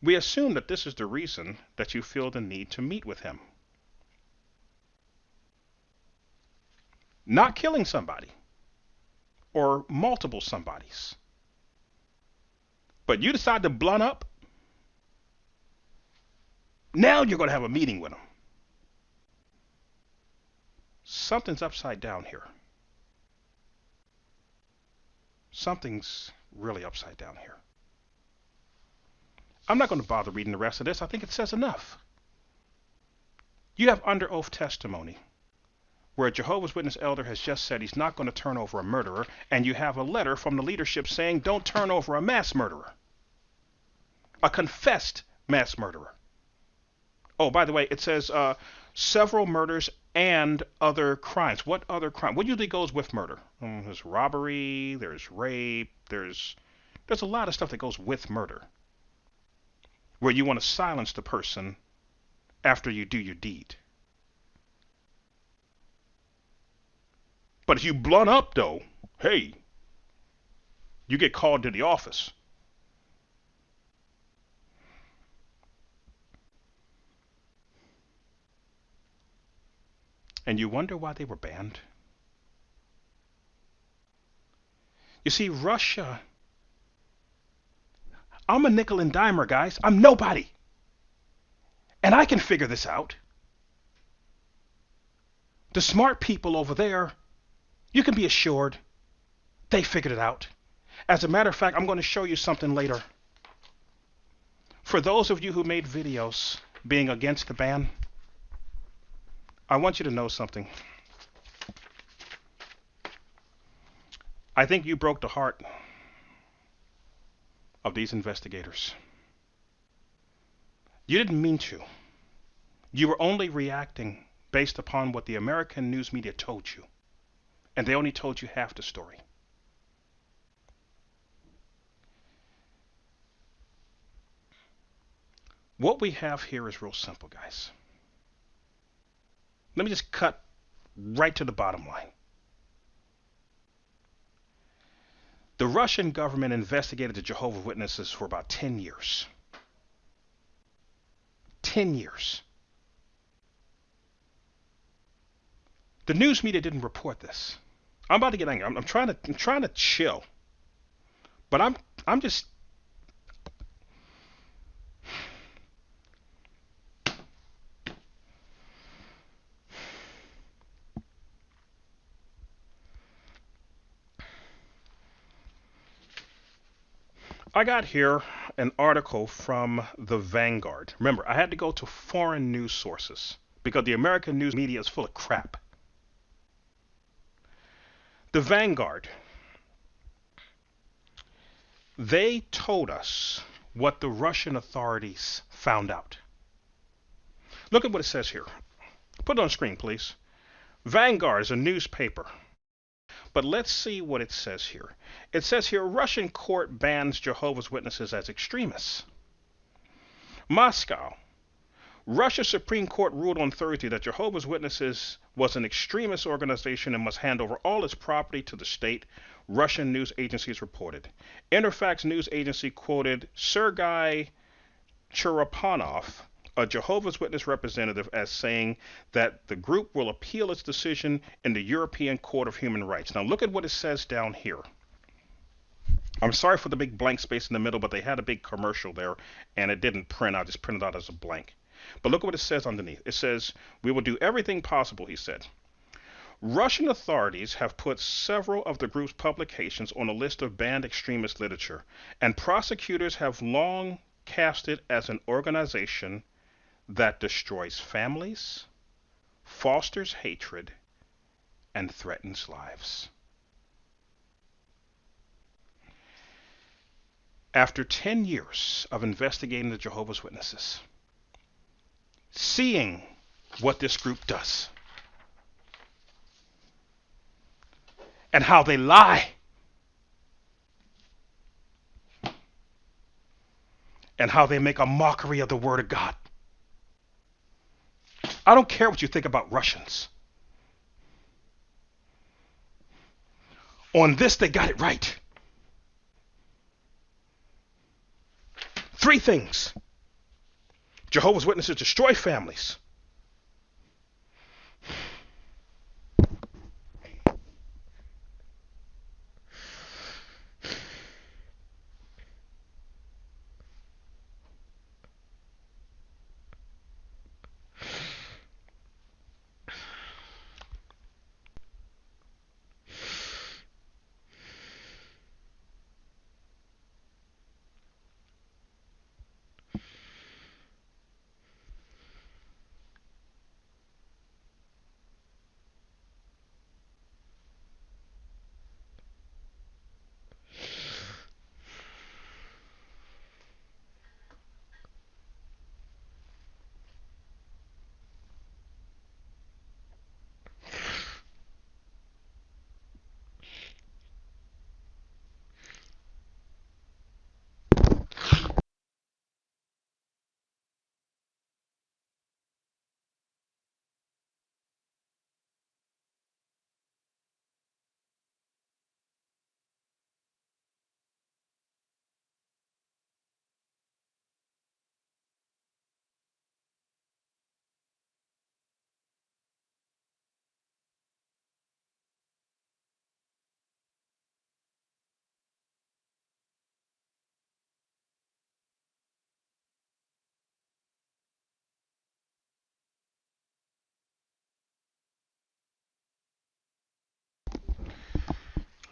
We assume that this is the reason that you feel the need to meet with him. Not killing somebody or multiple somebodies, but you decide to blunt up. Now you're going to have a meeting with him. Something's upside down here. Something's really upside down here. I'm not going to bother reading the rest of this. I think it says enough. You have under oath testimony where a Jehovah's Witness elder has just said he's not going to turn over a murderer, and you have a letter from the leadership saying don't turn over a mass murderer. A confessed mass murderer. Oh, by the way, it says several murders and other crimes. What other crime? What usually goes with murder? There's robbery, there's rape, there's a lot of stuff that goes with murder, where you want to silence the person after you do your deed. But if you blunt up, though, hey, you get called to the office. And you wonder why they were banned? You see, Russia, I'm a nickel and dimer, guys. I'm nobody. And I can figure this out. The smart people over there, you can be assured, they figured it out. As a matter of fact, I'm going to show you something later. For those of you who made videos being against the ban, I want you to know something. I think you broke the heart of these investigators. You didn't mean to. You were only reacting based upon what the American news media told you. And they only told you half the story. What we have here is real simple, guys. Let me just cut right to the bottom line. The Russian government investigated the Jehovah's Witnesses for about 10 years. 10 years. The news media didn't report this. I'm about to get angry. I'm trying to chill. But I'm just I got here an article from the Vanguard. Remember, I had to go to foreign news sources because the American news media is full of crap. The Vanguard, they told us what the Russian authorities found out. Look at what it says here. Put it on screen, please. Vanguard is a newspaper. But let's see what it says here. It says here, Russian court bans Jehovah's Witnesses as extremists. Moscow. Russia's Supreme Court ruled on Thursday that Jehovah's Witnesses was an extremist organization and must hand over all its property to the state, Russian news agencies reported. Interfax news agency quoted Sergei Cherepanov, a Jehovah's Witness representative, as saying that the group will appeal its decision in the European Court of Human Rights. Now look at what it says down here. I'm sorry for the big blank space in the middle, but they had a big commercial there and it didn't print. I just printed it out as a blank. But look at what it says underneath. It says, we will do everything possible, he said. Russian authorities have put several of the group's publications on a list of banned extremist literature, and prosecutors have long cast it as an organization that destroys families, fosters hatred, and threatens lives. After 10 years of investigating the Jehovah's Witnesses, seeing what this group does, and how they lie, and how they make a mockery of the Word of God. I don't care what you think about Russians. On this, they got it right. 3 things. Jehovah's Witnesses destroy families.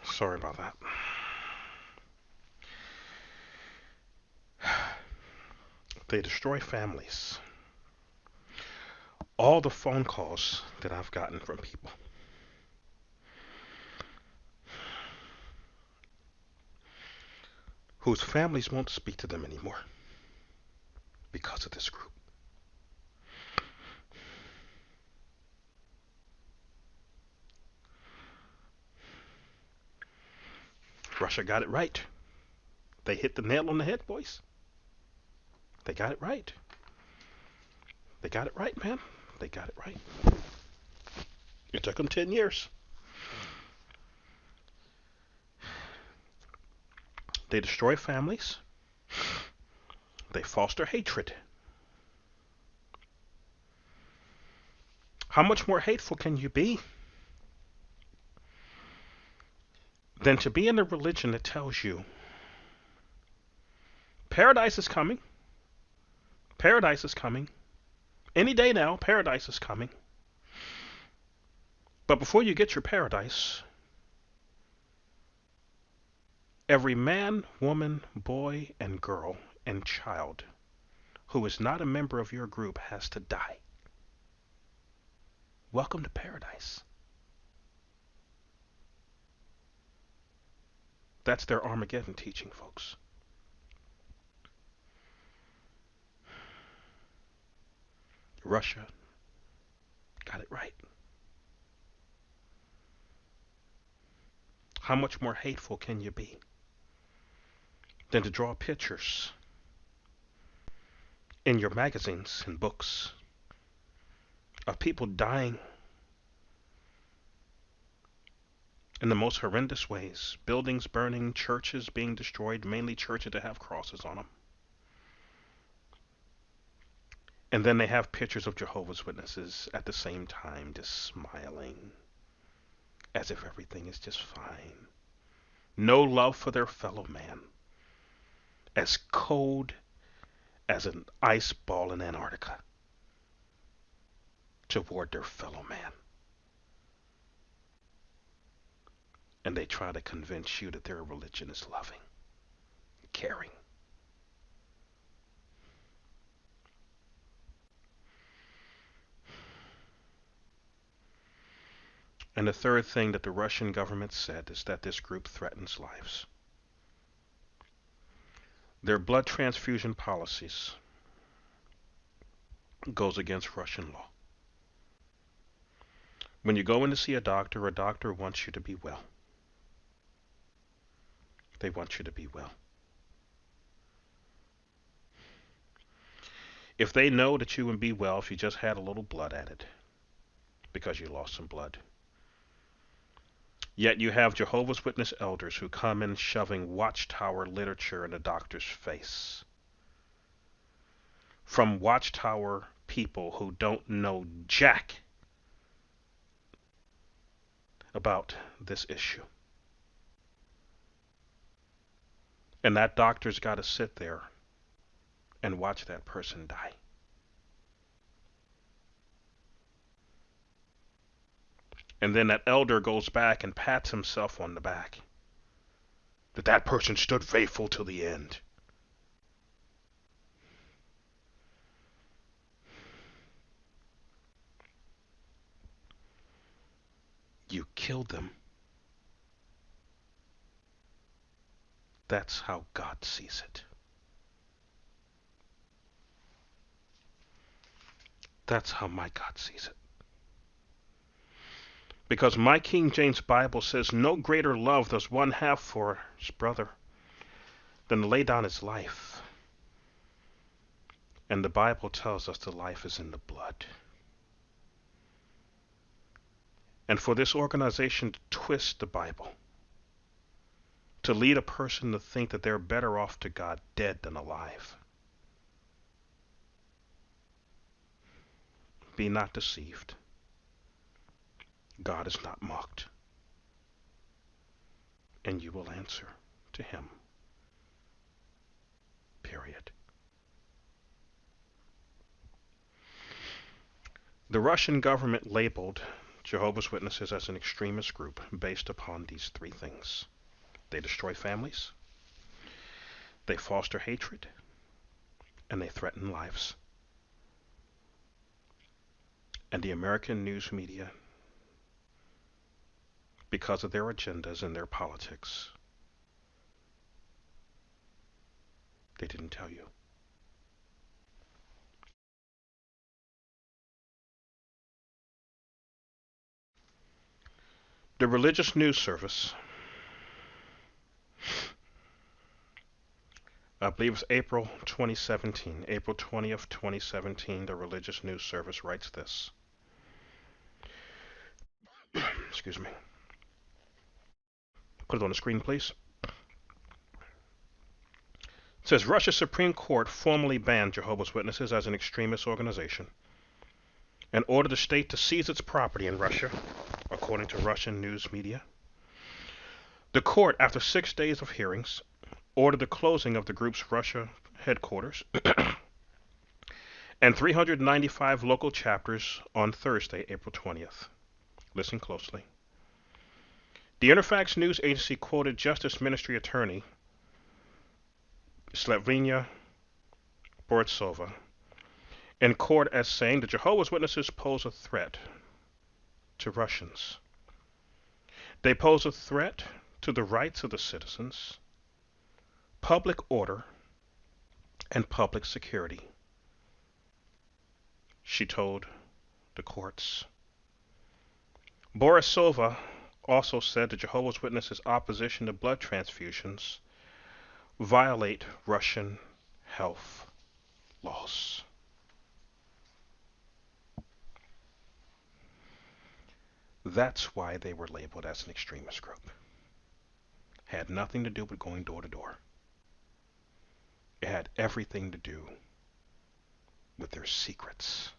Sorry about that. They destroy families. All the phone calls that I've gotten from people whose families won't speak to them anymore because of this group. Russia got it right. They hit the nail on the head, boys. They got it right. They got it right, man. They got it right. It took them 10 years. They destroy families. They foster hatred. How much more hateful can you be than to be in a religion that tells you paradise is coming? Paradise is coming. Any day now, paradise is coming. But before you get your paradise, every man, woman, boy, and girl, and child who is not a member of your group has to die. Welcome to paradise. That's their Armageddon teaching, folks. Russia got it right. How much more hateful can you be than to draw pictures in your magazines and books of people dying in the most horrendous ways, buildings burning, churches being destroyed, mainly churches that have crosses on them. And then they have pictures of Jehovah's Witnesses at the same time just smiling as if everything is just fine. No love for their fellow man. As cold as an ice ball in Antarctica toward their fellow man. And they try to convince you that their religion is loving, caring. And the third thing that the Russian government said is that this group threatens lives. Their blood transfusion policies goes against Russian law. When you go in to see a doctor wants you to be well. They want you to be well. If they know that you would be well if you just had a little blood added because you lost some blood. Yet you have Jehovah's Witness elders who come in shoving Watchtower literature in the doctor's face. From Watchtower people who don't know jack about this issue. And that doctor's got to sit there and watch that person die. And then that elder goes back and pats himself on the back. That person stood faithful to the end. You killed them. That's how God sees it. That's how my God sees it. Because my King James Bible says, no greater love does one have for his brother than to lay down his life. And the Bible tells us the life is in the blood. And for this organization to twist the Bible, to lead a person to think that they're better off to God dead than alive. Be not deceived. God is not mocked. And you will answer to him. Period. The Russian government labeled Jehovah's Witnesses as an extremist group based upon these three things. They destroy families, they foster hatred, and they threaten lives. And the American news media, because of their agendas and their politics, they didn't tell you. The religious news service I believe it's April 2017, April 20th, 2017, the Religious News Service writes this. Excuse me. Put it on the screen, please. It says Russia's Supreme Court formally banned Jehovah's Witnesses as an extremist organization and ordered the state to seize its property in Russia, according to Russian news media. The court, after 6 days of hearings, ordered the closing of the group's Russia headquarters and 395 local chapters on Thursday, April 20th. Listen closely. The Interfax news agency quoted Justice Ministry attorney Slavina Borisova in court as saying the Jehovah's Witnesses pose a threat to Russians. They pose a threat to the rights of the citizens, public order, and public security, she told the courts. Borisova also said the Jehovah's Witnesses' opposition to blood transfusions violate Russian health laws. That's why they were labeled as an extremist group. Had nothing to do with going door to door. It had everything to do with their secrets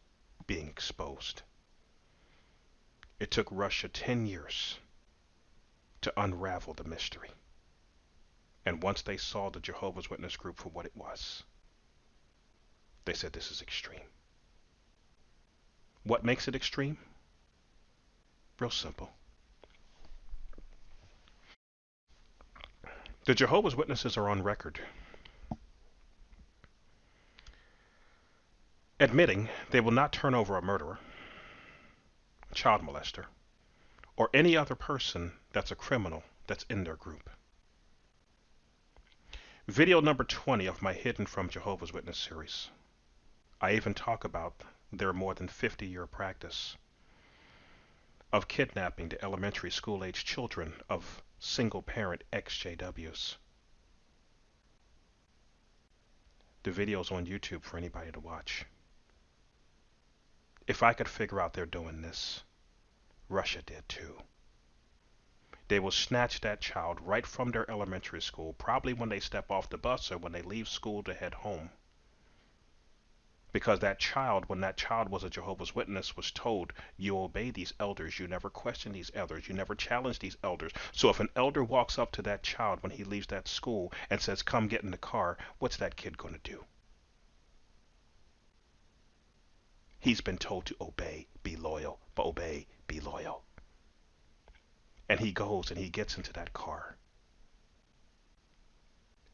being exposed. It took Russia 10 years to unravel the mystery. And once they saw the Jehovah's Witness group for what it was, they said this is extreme. What makes it extreme? Real simple. The Jehovah's Witnesses are on record admitting they will not turn over a murderer, a child molester, or any other person that's a criminal that's in their group. Video number 20 of my Hidden from Jehovah's Witness series. I even talk about their more than 50-year practice of kidnapping the elementary school-age children of single-parent ex-JWs. The video's on YouTube for anybody to watch. If I could figure out they're doing this, Russia did too. They will snatch that child right from their elementary school, probably when they step off the bus or when they leave school to head home. Because that child, when that child was a Jehovah's Witness, was told, you obey these elders, you never question these elders, you never challenge these elders. So if an elder walks up to that child when he leaves that school and says, come get in the car, what's that kid going to do? He's been told to obey, be loyal, but obey, be loyal. And he goes and he gets into that car.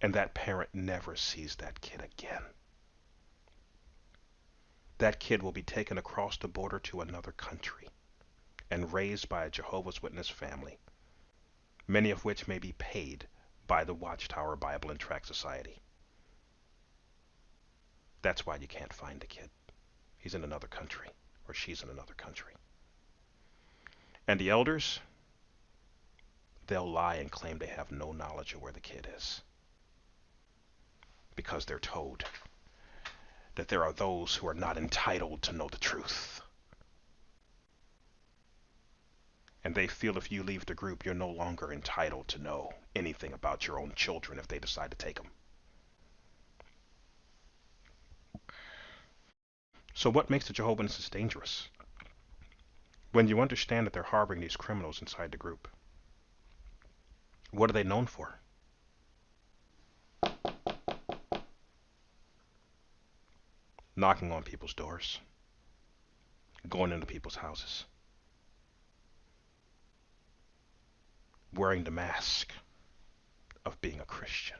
And that parent never sees that kid again. That kid will be taken across the border to another country and raised by a Jehovah's Witness family, many of which may be paid by the Watchtower Bible and Tract Society. That's why you can't find the kid. He's in another country, or she's in another country. And the elders, they'll lie and claim they have no knowledge of where the kid is, because they're told that there are those who are not entitled to know the truth. And they feel if you leave the group, you're no longer entitled to know anything about your own children if they decide to take them. So what makes the Jehovah's Witnesses dangerous? When you understand that they're harboring these criminals inside the group, what are they known for? Knocking on people's doors, going into people's houses, wearing the mask of being a Christian,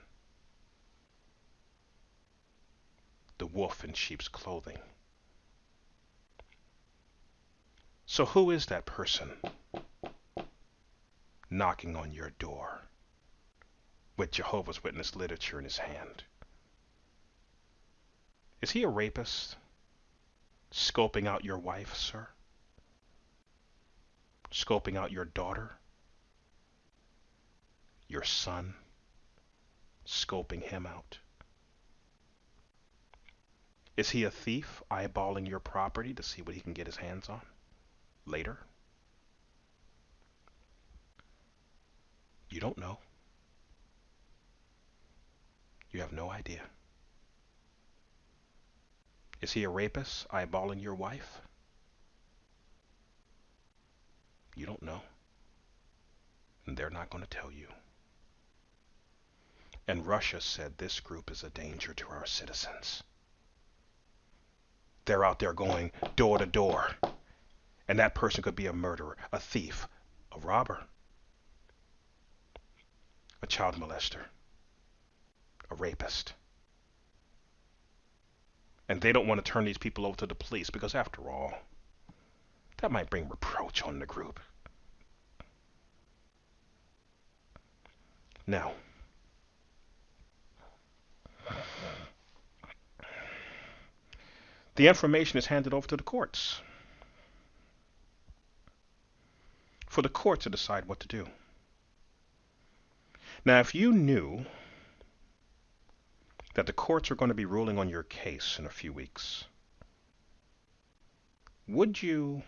the wolf in sheep's clothing. So who is that person knocking on your door with Jehovah's Witness literature in his hand? Is he a rapist? Scoping out your wife, sir? Scoping out your daughter? Your son? Scoping him out? Is he a thief eyeballing your property to see what he can get his hands on later? You don't know. You have no idea. Is he a rapist eyeballing your wife? You don't know. And they're not going to tell you. And Russia said this group is a danger to our citizens. They're out there going door to door. And that person could be a murderer, a thief, a robber, a child molester, a rapist. And they don't want to turn these people over to the police because, after all, that might bring reproach on the group. Now, the information is handed over to the courts for the court to decide what to do. Now, if you knew that the courts are going to be ruling on your case in a few weeks, would you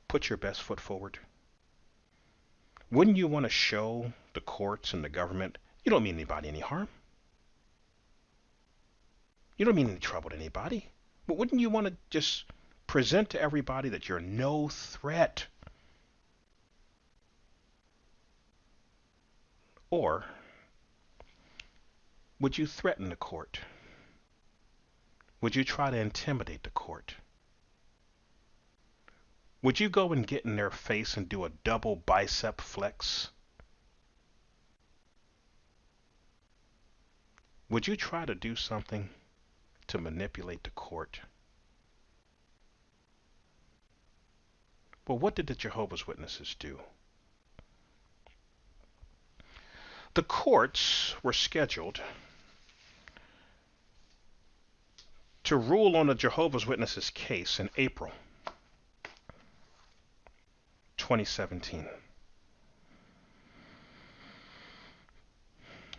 put your best foot forward? Wouldn't you want to show the courts and the government you don't mean anybody any harm? You don't mean any trouble to anybody. But wouldn't you want to just present to everybody that you're no threat? Or would you threaten the court? Would you try to intimidate the court? Would you go and get in their face and do a double bicep flex? Would you try to do something to manipulate the court? Well, what did the Jehovah's Witnesses do? The courts were scheduled to rule on the Jehovah's Witnesses case in April 2017.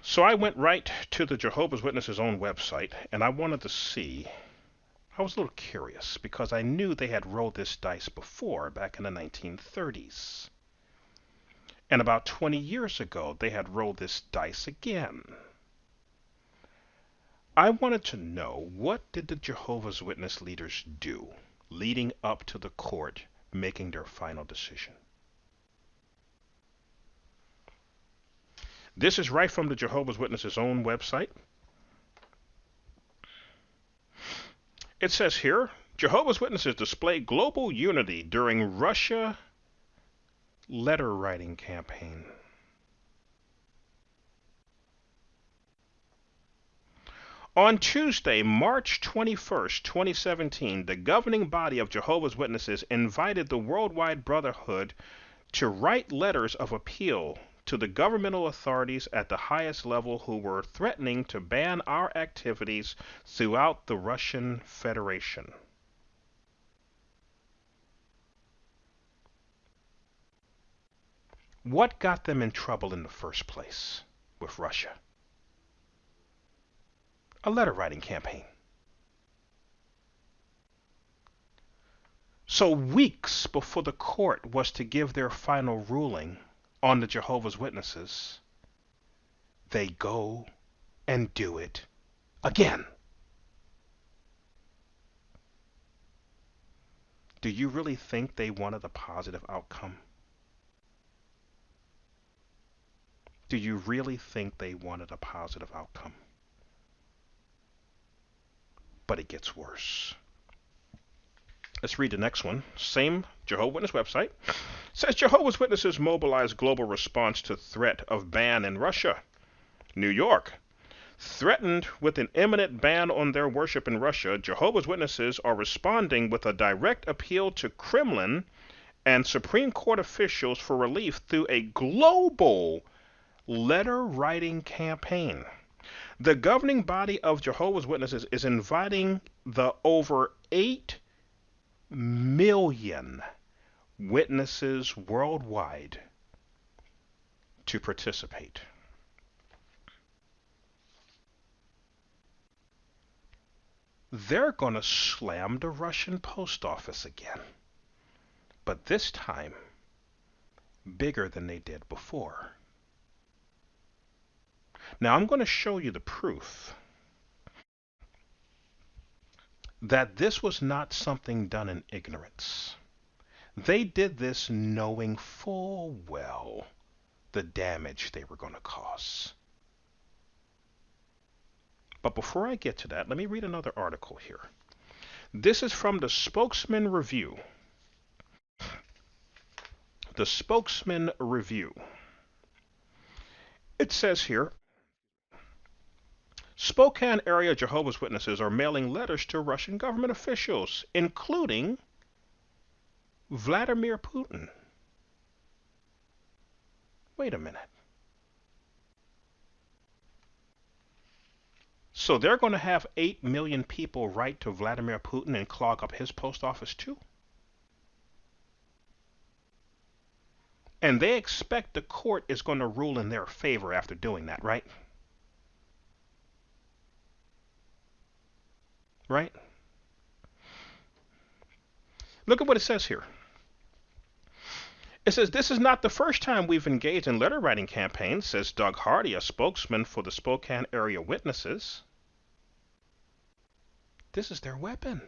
So I went right to the Jehovah's Witnesses' own website, and I wanted to see. I was a little curious because I knew they had rolled this dice before, back in the 1930s. And about 20 years ago, they had rolled this dice again. I wanted to know, what did the Jehovah's Witness leaders do leading up to the court making their final decision? This is right from the Jehovah's Witnesses' own website. It says here, Jehovah's Witnesses display global unity during Russia letter writing campaign. On Tuesday, March 21st, 2017, the governing body of Jehovah's Witnesses invited the Worldwide Brotherhood to write letters of appeal to the governmental authorities at the highest level who were threatening to ban our activities throughout the Russian Federation. What got them in trouble in the first place with Russia? A letter writing campaign. So weeks before the court was to give their final ruling on the Jehovah's Witnesses, they go and do it again. Do you really think they wanted a positive outcome? Do you really think they wanted a positive outcome? But it gets worse. Let's read the next one. Same Jehovah's Witness website. It says Jehovah's Witnesses mobilize global response to threat of ban in Russia. New York. Threatened with an imminent ban on their worship in Russia, Jehovah's Witnesses are responding with a direct appeal to Kremlin and Supreme Court officials for relief through a global letter writing campaign. The governing body of Jehovah's Witnesses is inviting the over 8 million witnesses worldwide to participate. they're going to slam the Russian post office again. But this time, bigger than they did before. Now I'm going to show you the proof that this was not something done in ignorance. They did this knowing full well the damage they were going to cause. But before I get to that, let me read another article here. This is from the Spokesman Review. The Spokesman Review. It says here, Spokane area Jehovah's Witnesses are mailing letters to Russian government officials, including Vladimir Putin. Wait a minute. So they're going to have 8 million people write to Vladimir Putin and clog up his post office too? And they expect the court is going to rule in their favor after doing that, right? Right? Look at what it says here. It says, this is not the first time we've engaged in letter writing campaigns, says Doug Hardy, a spokesman for the Spokane area witnesses. This is their weapon.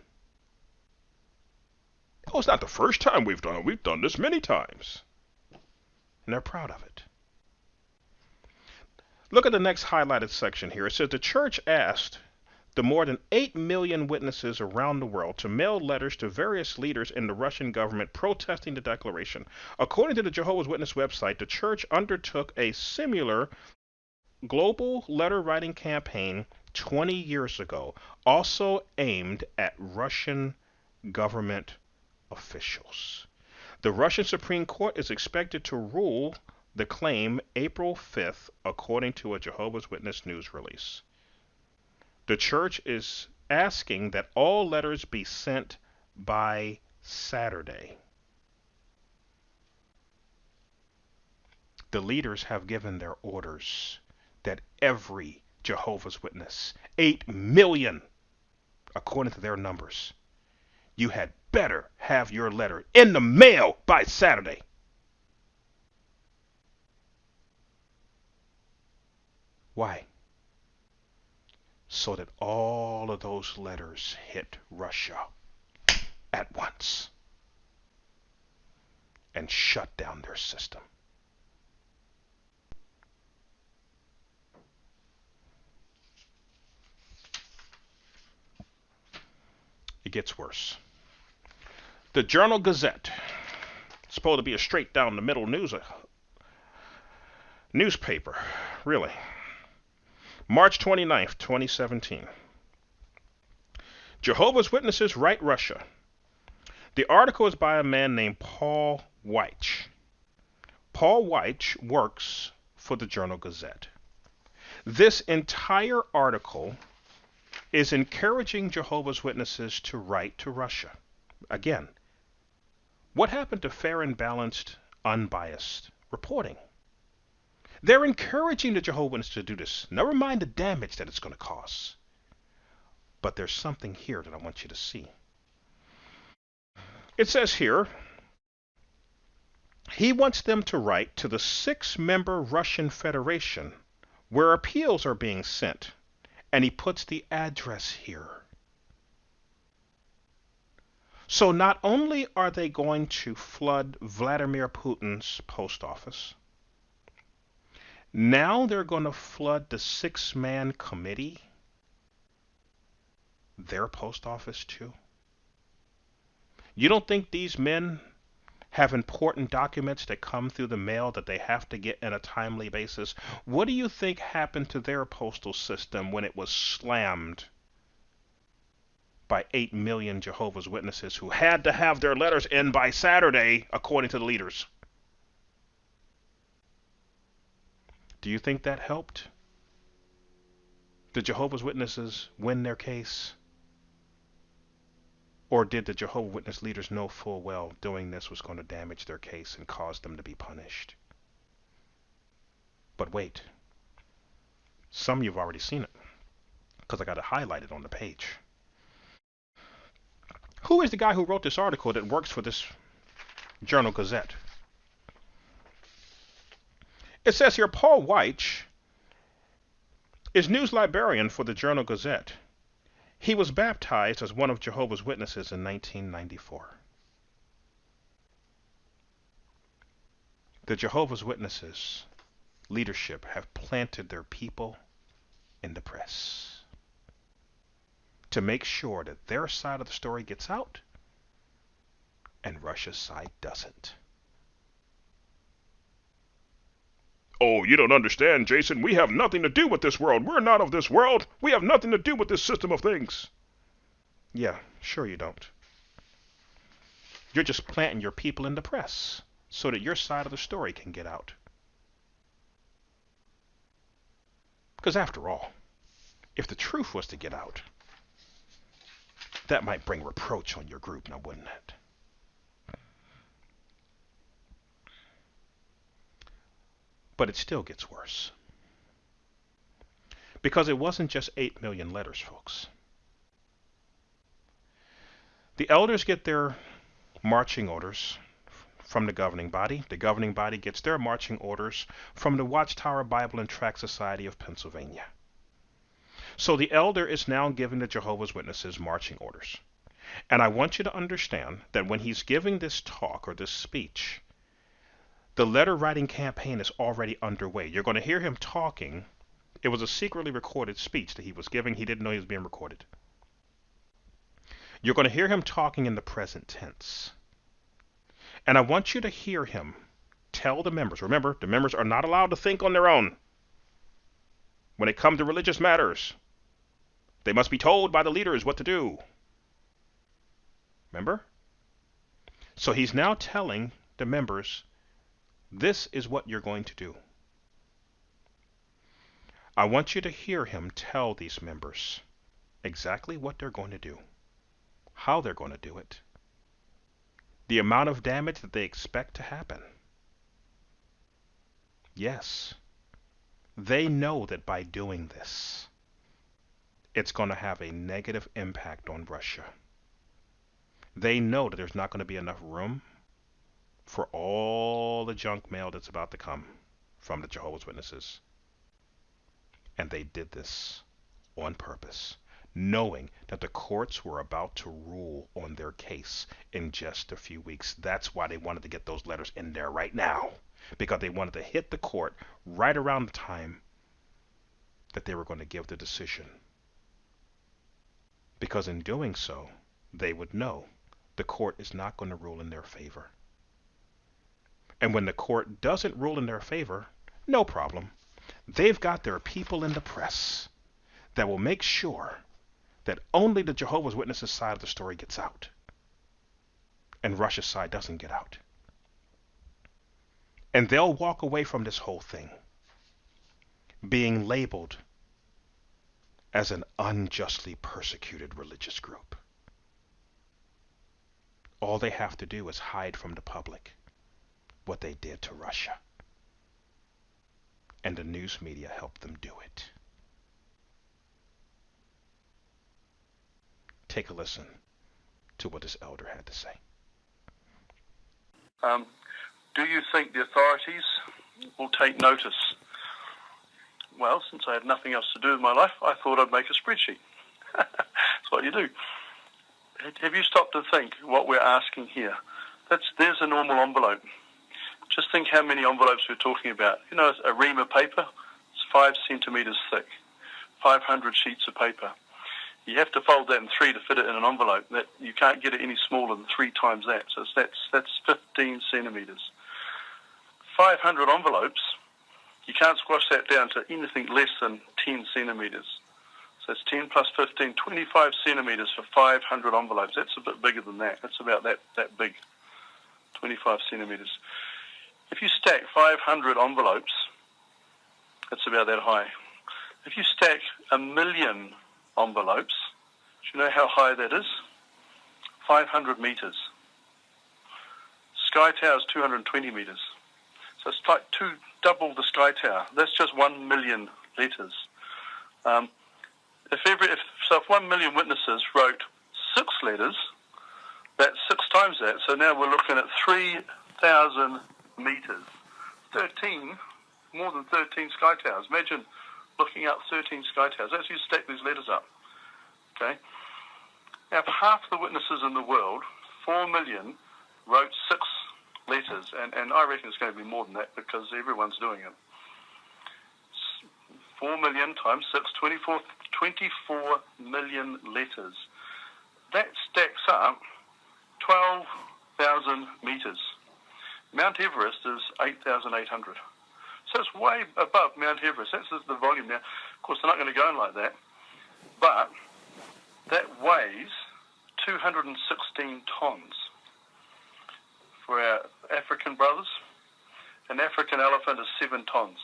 Oh, it's not the first time we've done it. We've done this many times. And they're proud of it. Look at the next highlighted section here. It says the church asked the more than 8 million witnesses around the world to mail letters to various leaders in the Russian government protesting the declaration. According to the Jehovah's Witness website, the church undertook a similar global letter writing campaign 20 years ago, also aimed at Russian government officials. The Russian Supreme Court is expected to rule the claim April 5th, according to a Jehovah's Witness news release. The church is asking that all letters be sent by Saturday. The leaders have given their orders that every Jehovah's Witness, 8 million, according to their numbers, you had better have your letter in the mail by Saturday. Why? So that all of those letters hit Russia at once and shut down their system. It gets worse. The Journal Gazette, supposed to be a straight down the middle newspaper, really. March 29th, 2017. Jehovah's Witnesses write Russia. The article is by a man named Paul Weich. Paul Weich works for the Journal Gazette. This entire article is encouraging Jehovah's Witnesses to write to Russia. Again, what happened to fair and balanced, unbiased reporting? They're encouraging the Jehovah's Witnesses to do this. Never mind the damage that it's going to cause. But there's something here that I want you to see. It says here, he wants them to write to the 6-member Russian Federation where appeals are being sent. And he puts the address here. So not only are they going to flood Vladimir Putin's post office, now they're going to flood the 6-man committee, their post office too. You don't think these men have important documents that come through the mail that they have to get on a timely basis? What do you think happened to their postal system when it was slammed by 8 million Jehovah's Witnesses who had to have their letters in by Saturday, according to the leaders? Do you think that helped the Jehovah's Witnesses win their case? Or did the Jehovah's Witness leaders know full well doing this was going to damage their case and cause them to be punished? But wait. Some of you have already seen it, because I got it highlighted on the page. Who is the guy who wrote this article that works for this Journal Gazette? It says here, Paul Weich is news librarian for the Journal Gazette. He was baptized as one of Jehovah's Witnesses in 1994. The Jehovah's Witnesses leadership have planted their people in the press to make sure that their side of the story gets out and Russia's side doesn't. Oh, you don't understand, Jason. We have nothing to do with this world. We're not of this world. We have nothing to do with this system of things. Yeah, sure you don't. You're just planting your people in the press so that your side of the story can get out. Because after all, if the truth was to get out, that might bring reproach on your group, now wouldn't it? But it still gets worse. Because it wasn't just 8 million letters, folks. The elders get their marching orders from the governing body. The governing body gets their marching orders from the Watchtower Bible and Tract Society of Pennsylvania. So the elder is now giving the Jehovah's Witnesses marching orders. And I want you to understand that when he's giving this talk or this speech, the letter writing campaign is already underway. You're going to hear him talking. It was a secretly recorded speech that he was giving. He didn't know he was being recorded. You're going to hear him talking in the present tense. And I want you to hear him tell the members. Remember, the members are not allowed to think on their own when it comes to religious matters. They must be told by the leaders what to do. Remember? So he's now telling the members, this is what you're going to do. I want you to hear him tell these members exactly what they're going to do, how they're going to do it, the amount of damage that they expect to happen. Yes, they know that by doing this, it's going to have a negative impact on Russia. They know that there's not going to be enough room for all the junk mail that's about to come from the Jehovah's Witnesses. And they did this on purpose, knowing that the courts were about to rule on their case in just a few weeks. That's why they wanted to get those letters in there right now, because they wanted to hit the court right around the time that they were going to give the decision. Because in doing so, they would know the court is not going to rule in their favor. And when the court doesn't rule in their favor, no problem. They've got their people in the press that will make sure that only the Jehovah's Witnesses side of the story gets out, and Russia's side doesn't get out. And they'll walk away from this whole thing being labeled as an unjustly persecuted religious group. All they have to do is hide from the public what they did to Russia. And the news media helped them do it. Take a listen to what this elder had to say. Do you think the authorities will take notice? Well, since I had nothing else to do with my life, I thought I'd make a spreadsheet. That's what you do. Have you stopped to think what we're asking here? There's a normal envelope. Just think how many envelopes we're talking about. You know, a ream of paper, it's 5 centimeters thick, 500 sheets of paper. You have to fold that in 3 to fit it in an envelope. That you can't get it any smaller than 3 times that. So that's 15 centimeters. 500 envelopes, you can't squash that down to anything less than 10 centimeters. So it's 10 plus 15, 25 centimeters for 500 envelopes. That's a bit bigger than that. That's about that big, 25 centimeters. If you stack 500 envelopes, that's about that high. If you stack 1 million envelopes, do you know how high that is? 500 meters. Sky Tower is 220 meters. So it's like double the Sky Tower. That's just 1 million letters. If 1 million witnesses wrote 6 letters, That's 6 times that. So now we're looking at 3,000 metres. 13, more than 13 sky towers. Imagine looking up 13 sky towers. That's you stack these letters up. Okay. Now, if half the witnesses in the world, 4 million, wrote 6 letters, and I reckon it's going to be more than that because everyone's doing it. 4 million times 6, 24 million letters. That stacks up 12,000 metres. Mount Everest is 8,800. So it's way above Mount Everest. That's the volume now. Of course, they're not going to go in like that. But that weighs 216 tonnes. For our African brothers, an African elephant is 7 tonnes.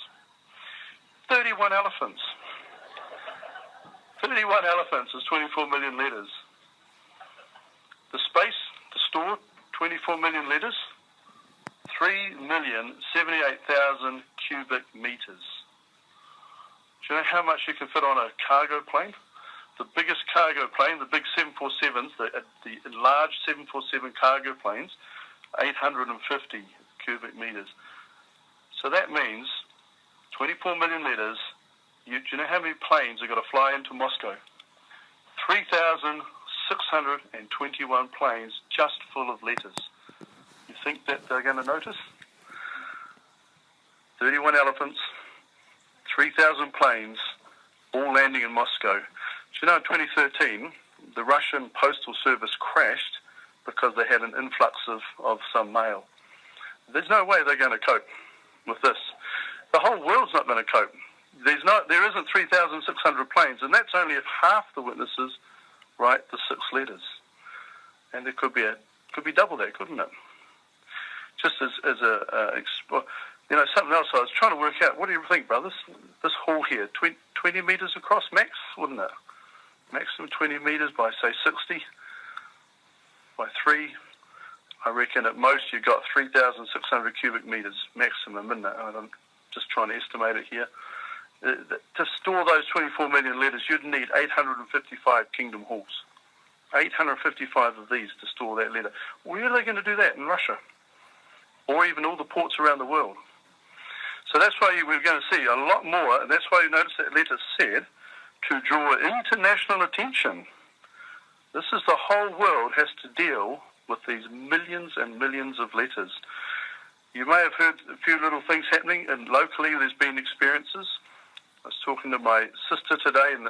31 elephants. 31 elephants is 24 million letters. The space to store 24 million letters, 3,078,000 cubic metres. Do you know how much you can fit on a cargo plane? The biggest cargo plane, the big 747s, the large 747 cargo planes, 850 cubic metres. So that means 24 million letters. Do you know how many planes are going to fly into Moscow? 3,621 planes just full of letters. You think that they're going to notice? 31 elephants, 3,000 planes, all landing in Moscow. Do you know in 2013, the Russian Postal Service crashed because they had an influx of some mail. There's no way they're going to cope with this. The whole world's not going to cope. There isn't 3,600 planes, and that's only if half the witnesses write the 6 letters. And there could be double that, couldn't it? Just as something else I was trying to work out. What do you think, brothers? This hall here, 20 metres across max, wouldn't it? Maximum 20 metres by, say, 60 by 3. I reckon at most you've got 3,600 cubic metres maximum, isn't it? I'm just trying to estimate it here. To store those 24 million letters, you'd need 855 kingdom halls. 855 of these to store that letter. Where are they going to do that? In Russia? Or even all the ports around the world? So that's why we're going to see a lot more, and that's why you notice that letter said, to draw international attention. This is the whole world has to deal with these millions and millions of letters. You may have heard a few little things happening, and locally there's been experiences. I was talking to my sister today in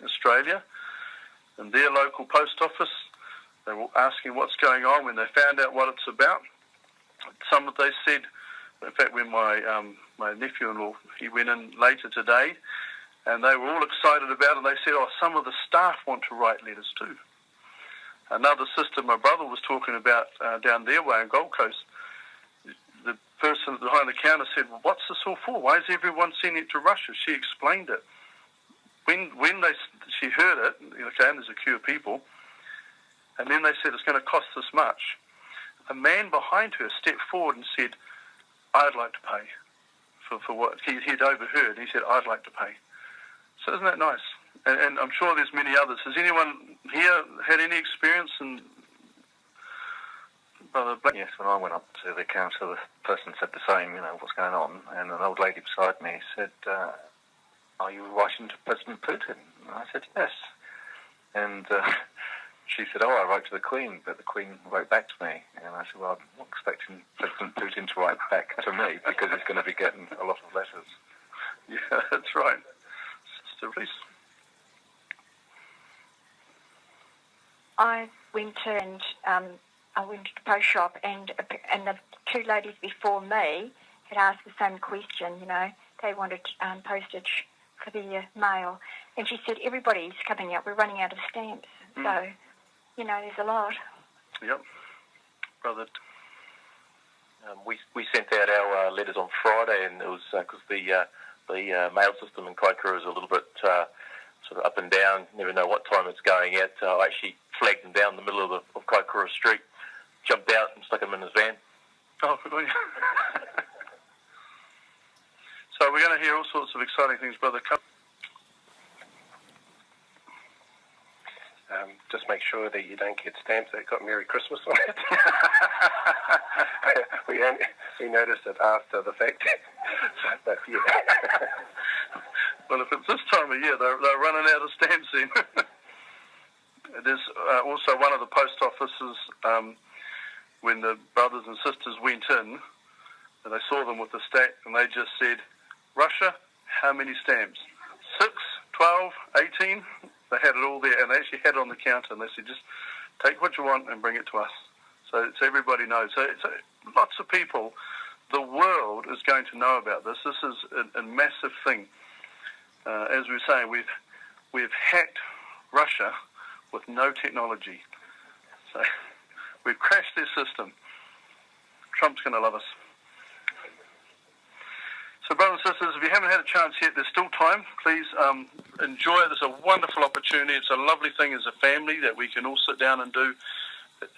Australia, in their local post office. They were asking what's going on when they found out what it's about. Some of they said, in fact, when my nephew-in-law, he went in later today, and they were all excited about it. They said, some of the staff want to write letters too. Another sister my brother was talking about down their way in Gold Coast, the person behind the counter said, well, what's this all for? Why is everyone sending it to Russia? She explained it. When she heard it, okay, and there's a queue of people, and then they said it's going to cost this much. A man behind her stepped forward and said, I'd like to pay for what he'd overheard. He said, I'd like to pay. So isn't that nice? And I'm sure there's many others. Has anyone here had any experience? And Yes, when I went up to the counter, the person said the same, what's going on? And an old lady beside me said, are you writing to President Putin? And I said, yes. And she said, I wrote to the Queen, but the Queen wrote back to me. And I said, well, I'm not expecting President Putin to write back to me because he's going to be getting a lot of letters. Yeah, that's right. Sister, please. I went to the post shop, and the 2 ladies before me had asked the same question. They wanted postage for the mail, and she said everybody's coming out. We're running out of stamps, so there's a lot. Yep, brother. We sent out our letters on Friday, and it was because the mail system in Kaikoura is a little bit sort of up and down. Never know what time it's going at. I actually flagged them down the middle of Kaikoura Street, jumped out and stuck them in his van. Oh, good on you. So we're going to hear all sorts of exciting things, brother. Come. just make sure that you don't get stamps that got Merry Christmas on it. we noticed it after the fact. But, yeah. Well, if it's this time of year, they're running out of stamps then. There's also one of the post offices, when the brothers and sisters went in, and they saw them with the stack, and they just said, Russia, how many stamps? 6, 12, 18? They had it all there, and they actually had it on the counter, and they said, just take what you want and bring it to us. So everybody knows. So lots of people, the world is going to know about this. This is a massive thing. As we were saying, we've hacked Russia with no technology. So we've crashed their system. Trump's going to love us. So brothers and sisters, if you haven't had a chance yet, there's still time. Please enjoy it. It's a wonderful opportunity. It's a lovely thing as a family that we can all sit down and do.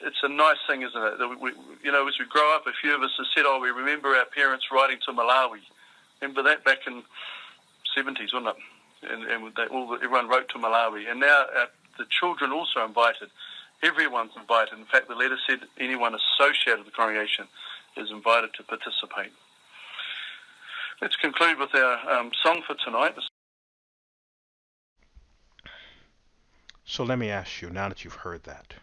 It's a nice thing, isn't it? That as we grow up, a few of us have said, we remember our parents riding to Malawi. Remember that back in the 70s, wasn't it? And everyone wrote to Malawi. And now the children also invited. Everyone's invited. In fact, the letter said anyone associated with the congregation is invited to participate. Let's conclude with our song for tonight. So let me ask you, now that you've heard that,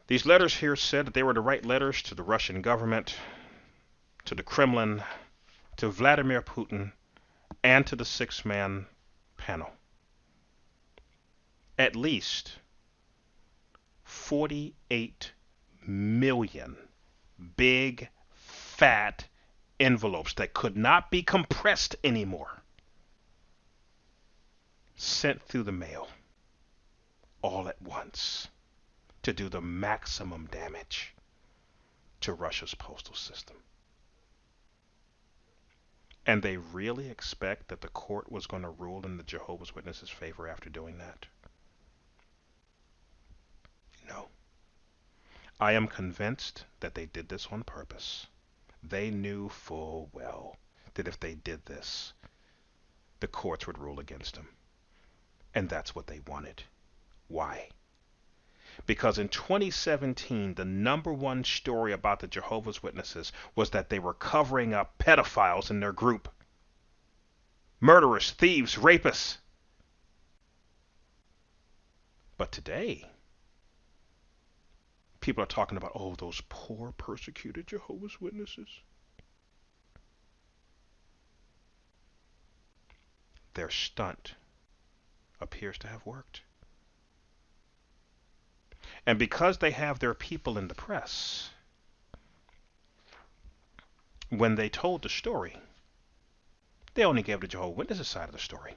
these letters here said that they were to write letters to the Russian government, to the Kremlin, to Vladimir Putin, and to the six-man panel. At least 48 million big, fat envelopes that could not be compressed anymore sent through the mail all at once to do the maximum damage to Russia's postal system. And they really expect that the court was going to rule in the Jehovah's Witnesses' favor after doing that? No. I am convinced that they did this on purpose. They knew full well that if they did this, the courts would rule against them. And that's what they wanted. Why? Because in 2017, the #1 story about the Jehovah's Witnesses was that they were covering up pedophiles in their group. Murderers, thieves, rapists. But today, people are talking about, those poor persecuted Jehovah's Witnesses. Their stunt appears to have worked. And because they have their people in the press, when they told the story, they only gave the Jehovah's Witnesses side of the story.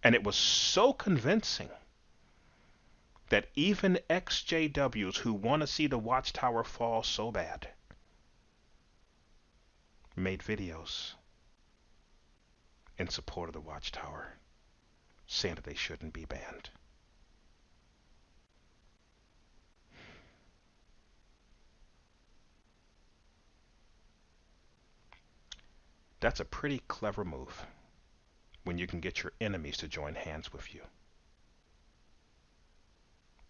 And it was so convincing that even ex-JWs who want to see the Watchtower fall so bad made videos in support of the Watchtower, saying that they shouldn't be banned. That's a pretty clever move when you can get your enemies to join hands with you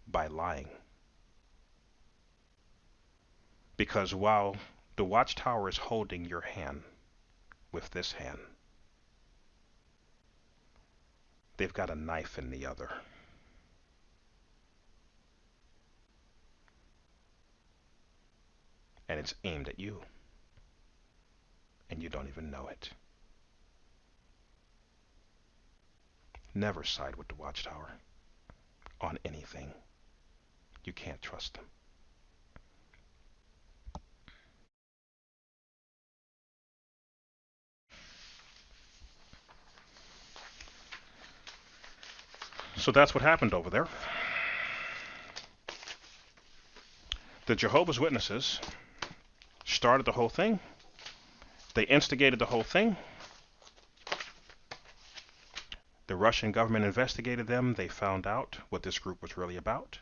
by lying. Because while the Watchtower is holding your hand with this hand, they've got a knife in the other. And it's aimed at you. And you don't even know it. Never side with the Watchtower on anything. You can't trust them. So that's what happened over there. The Jehovah's Witnesses started the whole thing. They instigated the whole thing. The Russian government investigated them. They found out what this group was really about.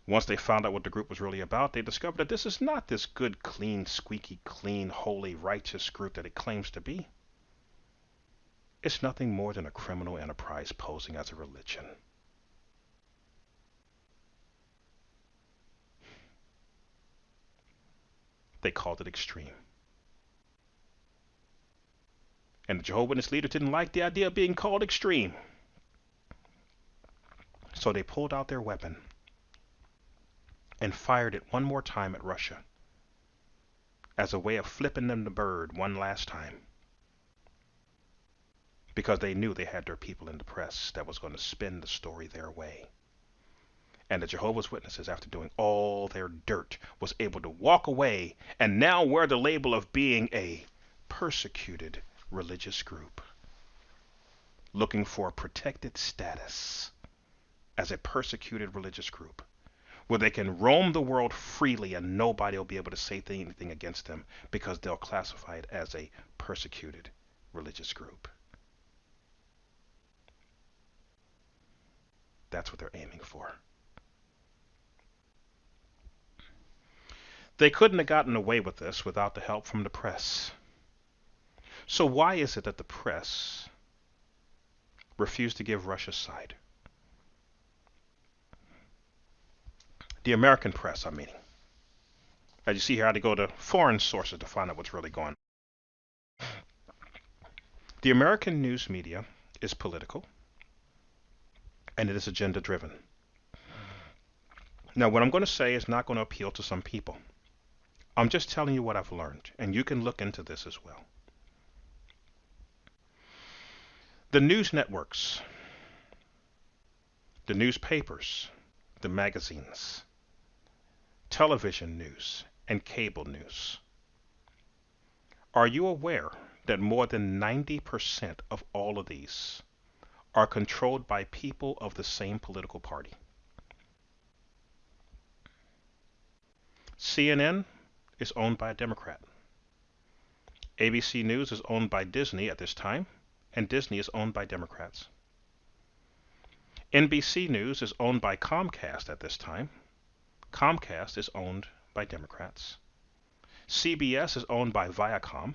Once they found out what the group was really about, they discovered that this is not this good, clean, squeaky clean, holy, righteous group that it claims to be. It's nothing more than a criminal enterprise posing as a religion. They called it extreme. And the Jehovah's Witness leader didn't like the idea of being called extreme. So they pulled out their weapon and fired it one more time at Russia as a way of flipping them the bird one last time. Because they knew they had their people in the press that was going to spin the story their way. And the Jehovah's Witnesses, after doing all their dirt, was able to walk away and now wear the label of being a persecuted religious group, looking for protected status as a persecuted religious group, where they can roam the world freely and nobody will be able to say anything against them because they'll classify it as a persecuted religious group. That's what they're aiming for. They couldn't have gotten away with this without the help from the press. So why is it that the press refused to give Russia's side? The American press, I'm meaning. As you see here, I had to go to foreign sources to find out what's really going on. The American news media is political, and it is agenda driven. Now, what I'm going to say is not going to appeal to some people. I'm just telling you what I've learned, and you can look into this as well. The news networks, the newspapers, the magazines, television news, and cable news. Are you aware that more than 90% of all of these are controlled by people of the same political party? CNN is owned by a Democrat. ABC News is owned by Disney at this time, and Disney is owned by Democrats. NBC News is owned by Comcast at this time. Comcast is owned by Democrats. CBS is owned by Viacom.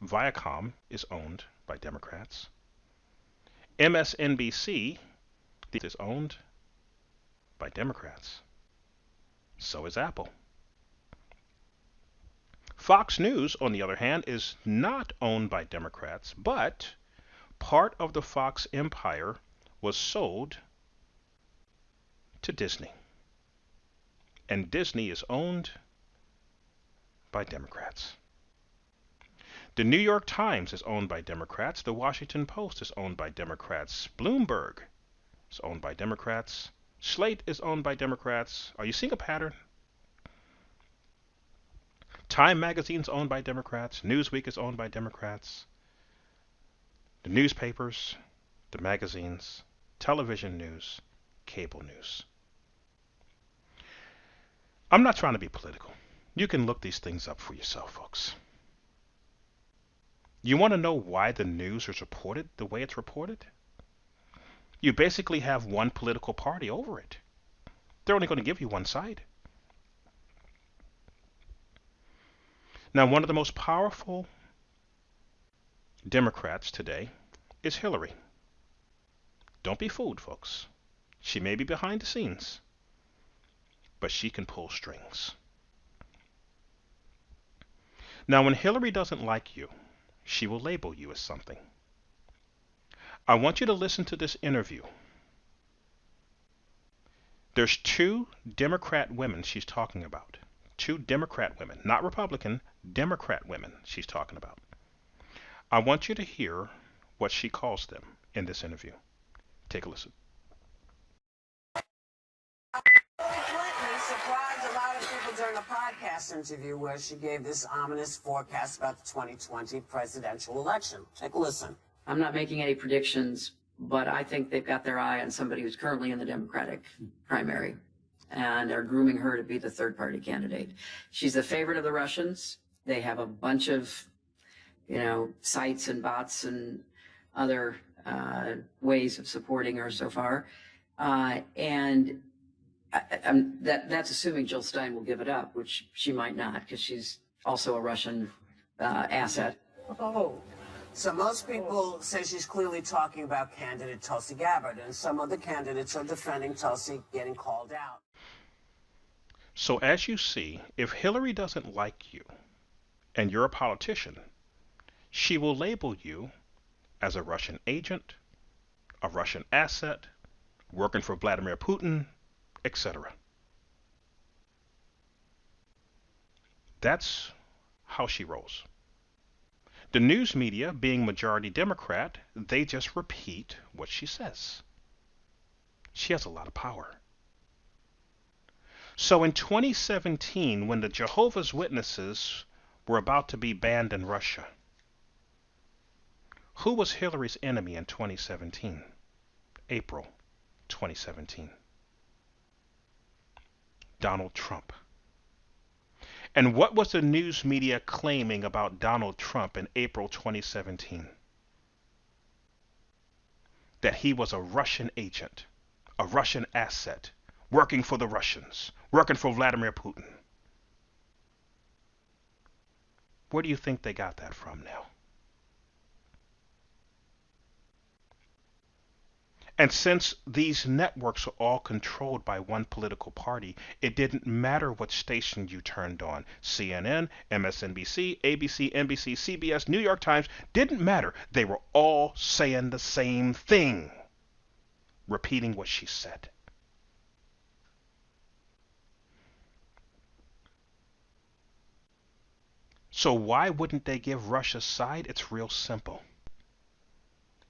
Viacom is owned by Democrats. MSNBC is owned by Democrats. So is Apple. Fox News, on the other hand, is not owned by Democrats, but part of the Fox empire was sold to Disney. And Disney is owned by Democrats. The New York Times is owned by Democrats. The Washington Post is owned by Democrats. Bloomberg is owned by Democrats. Slate is owned by Democrats. Are you seeing a pattern? Time Magazine is owned by Democrats. Newsweek is owned by Democrats. The newspapers, the magazines, television news, cable news. I'm not trying to be political. You can look these things up for yourself, folks. You want to know why the news is reported the way it's reported? You basically have one political party over it. They're only going to give you one side. Now, one of the most powerful Democrats today is Hillary. Don't be fooled, folks. She may be behind the scenes, but she can pull strings. Now, when Hillary doesn't like you, she will label you as something. I want you to listen to this interview. There's two Democrat women she's talking about. Two Democrat women, not Republican, Democrat women she's talking about. I want you to hear what she calls them in this interview. Take a listen. Clinton surprised a lot of people during a podcast interview where she gave this ominous forecast about the 2020 presidential election. Take a listen. I'm not making any predictions, but I think they've got their eye on somebody who's currently in the Democratic primary and are grooming her to be the third-party candidate. She's the favorite of the Russians. They have a bunch of, sites and bots and other ways of supporting her so far. And that's assuming Jill Stein will give it up, which she might not, because she's also a Russian asset. Oh, So most people say she's clearly talking about candidate Tulsi Gabbard, and some other candidates are defending Tulsi getting called out. So as you see, if Hillary doesn't like you and you're a politician, she will label you as a Russian agent, a Russian asset, working for Vladimir Putin, etc. That's how she rolls. The news media, being majority Democrat, they just repeat what she says. She has a lot of power. So in 2017, when the Jehovah's Witnesses were about to be banned in Russia, who was Hillary's enemy in 2017? April 2017. Donald Trump. And what was the news media claiming about Donald Trump in April 2017? That he was a Russian agent, a Russian asset, working for the Russians, working for Vladimir Putin. Where do you think they got that from now? And since these networks are all controlled by one political party, it didn't matter what station you turned on. CNN, MSNBC, ABC, NBC, CBS, New York Times, didn't matter. They were all saying the same thing, repeating what she said. So why wouldn't they give Russia's side? It's real simple.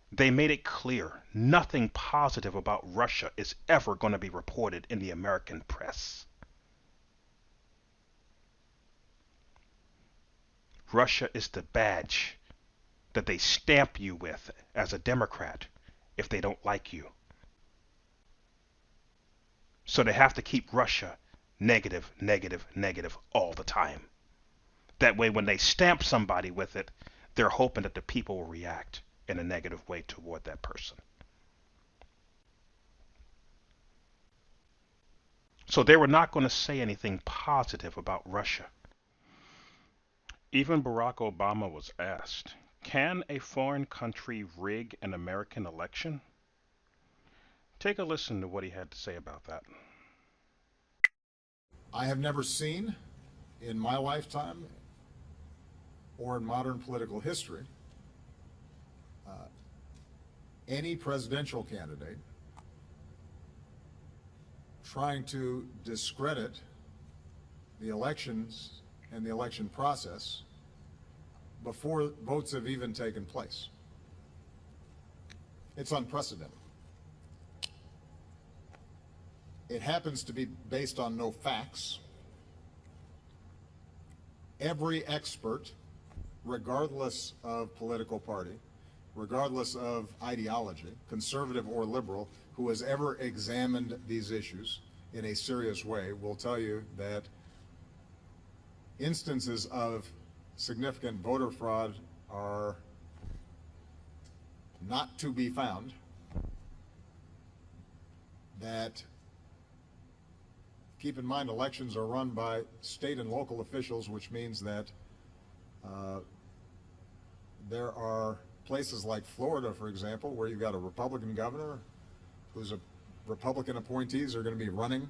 They made it clear nothing positive about Russia is ever going to be reported in the American press. Russia is the badge that they stamp you with as a Democrat if they don't like you. So they have to keep Russia negative, negative, negative all the time. That way when they stamp somebody with it, they're hoping that the people will react in a negative way toward that person. So they were not going to say anything positive about Russia. Even Barack Obama was asked, can a foreign country rig an American election? Take a listen to what he had to say about that. I have never seen in my lifetime or in modern political history any presidential candidate trying to discredit the elections and the election process before votes have even taken place. It's unprecedented. It happens to be based on no facts. Every expert, regardless of political party, regardless of ideology, conservative or liberal, who has ever examined these issues in a serious way will tell you that instances of significant voter fraud are not to be found, that, keep in mind, elections are run by state and local officials, which means that there are places like Florida, for example, where you've got a Republican governor who's a Republican appointees are going to be running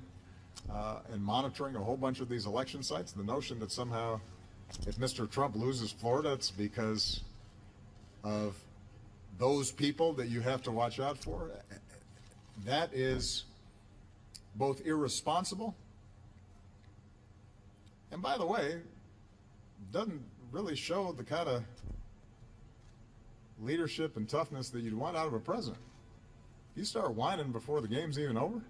and monitoring a whole bunch of these election sites. The notion that somehow if Mr. Trump loses Florida, it's because of those people that you have to watch out for, that is both irresponsible and, by the way, doesn't really show the kind of leadership and toughness that you'd want out of a president. You start whining before the game's even over.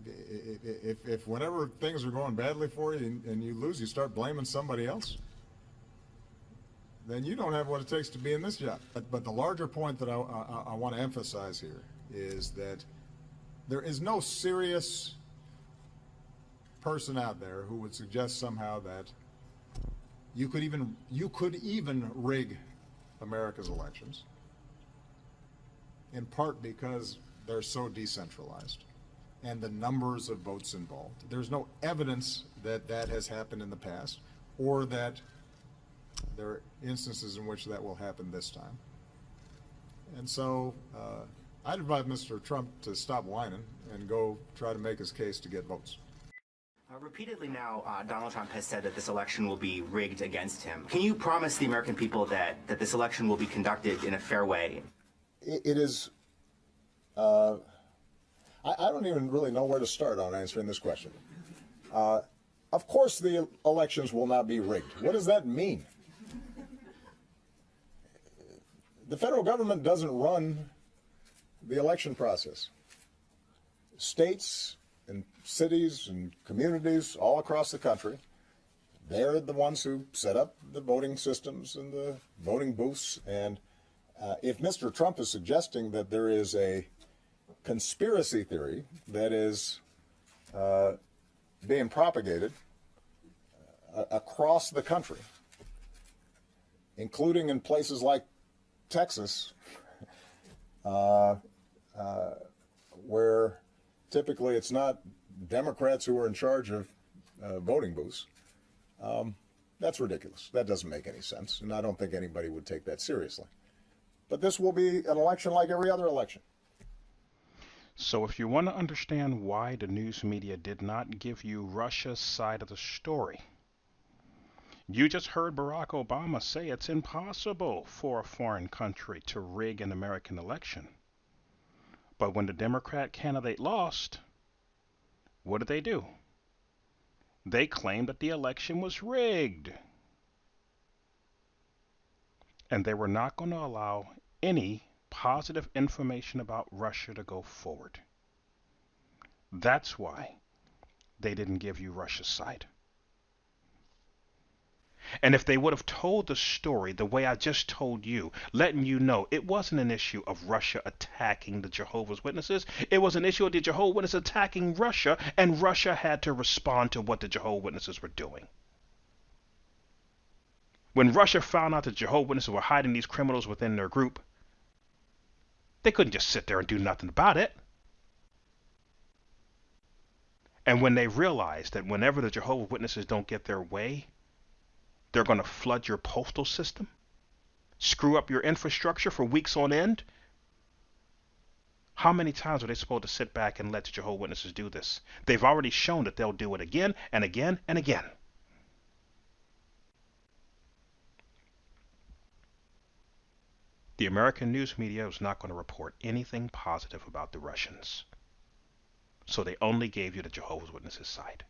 If whenever things are going badly for you and you lose, you start blaming somebody else, then you don't have what it takes to be in this job. But the larger point that I want to emphasize here is that there is no serious person out there who would suggest somehow that you could even rig America's elections, in part because they're so decentralized and the numbers of votes involved. There's no evidence that that has happened in the past or that there are instances in which that will happen this time. And so I'd advise Mr. Trump to stop whining and go try to make his case to get votes. Repeatedly now, Donald Trump has said that this election will be rigged against him. Can you promise the American people that this election will be conducted in a fair way? It is, I don't even really know where to start on answering this question. Of course the elections will not be rigged. What does that mean? The federal government doesn't run the election process. States and cities and communities all across the country, they're the ones who set up the voting systems and the voting booths. And if Mr. Trump is suggesting that there is a conspiracy theory that is being propagated across the country, including in places like Texas, where typically it's not Democrats who are in charge of voting booths, that's ridiculous. That doesn't make any sense, and I don't think anybody would take that seriously. But this will be an election like every other election. So if you want to understand why the news media did not give you Russia's side of the story, you just heard Barack Obama say it's impossible for a foreign country to rig an American election. But when the Democrat candidate lost, what did they do? They claimed that the election was rigged. And they were not going to allow any positive information about Russia to go forward. That's why they didn't give you Russia's side. And if they would have told the story the way I just told you, letting you know it wasn't an issue of Russia attacking the Jehovah's Witnesses, it was an issue of the Jehovah's Witnesses attacking Russia, and Russia had to respond to what the Jehovah's Witnesses were doing. When Russia found out that Jehovah's Witnesses were hiding these criminals within their group, they couldn't just sit there and do nothing about it. And when they realized that whenever the Jehovah's Witnesses don't get their way, they're going to flood your postal system, screw up your infrastructure for weeks on end. How many times are they supposed to sit back and let the Jehovah's Witnesses do this? They've already shown that they'll do it again and again and again. The American news media is not going to report anything positive about the Russians. So they only gave you the Jehovah's Witnesses side.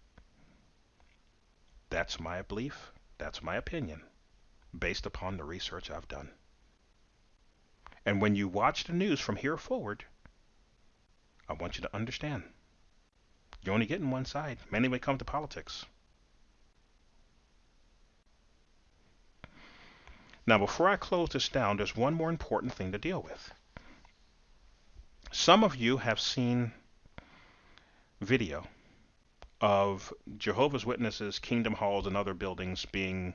That's my belief. That's my opinion, based upon the research I've done. And when you watch the news from here forward, I want you to understand, you're only getting one side, mainly when it comes to politics. Now, before I close this down, there's one more important thing to deal with. Some of you have seen video of Jehovah's Witnesses, Kingdom Halls, and other buildings being,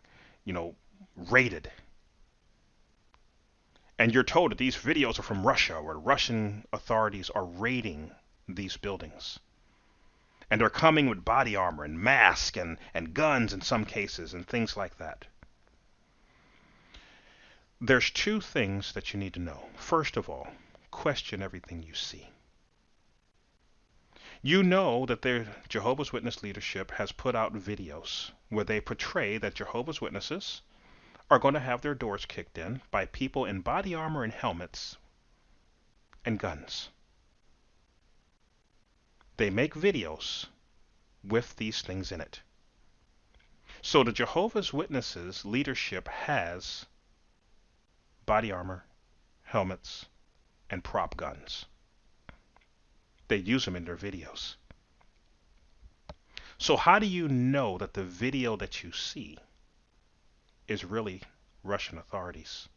raided. And you're told that these videos are from Russia, where Russian authorities are raiding these buildings. And they're coming with body armor and masks and guns in some cases and things like that. There's two things that you need to know. First of all, question everything you see. You know that the Jehovah's Witness leadership has put out videos where they portray that Jehovah's Witnesses are going to have their doors kicked in by people in body armor and helmets and guns. They make videos with these things in it. So the Jehovah's Witnesses leadership has body armor, helmets, and prop guns. They use them in their videos. So how do you know that the video that you see is really Russian authorities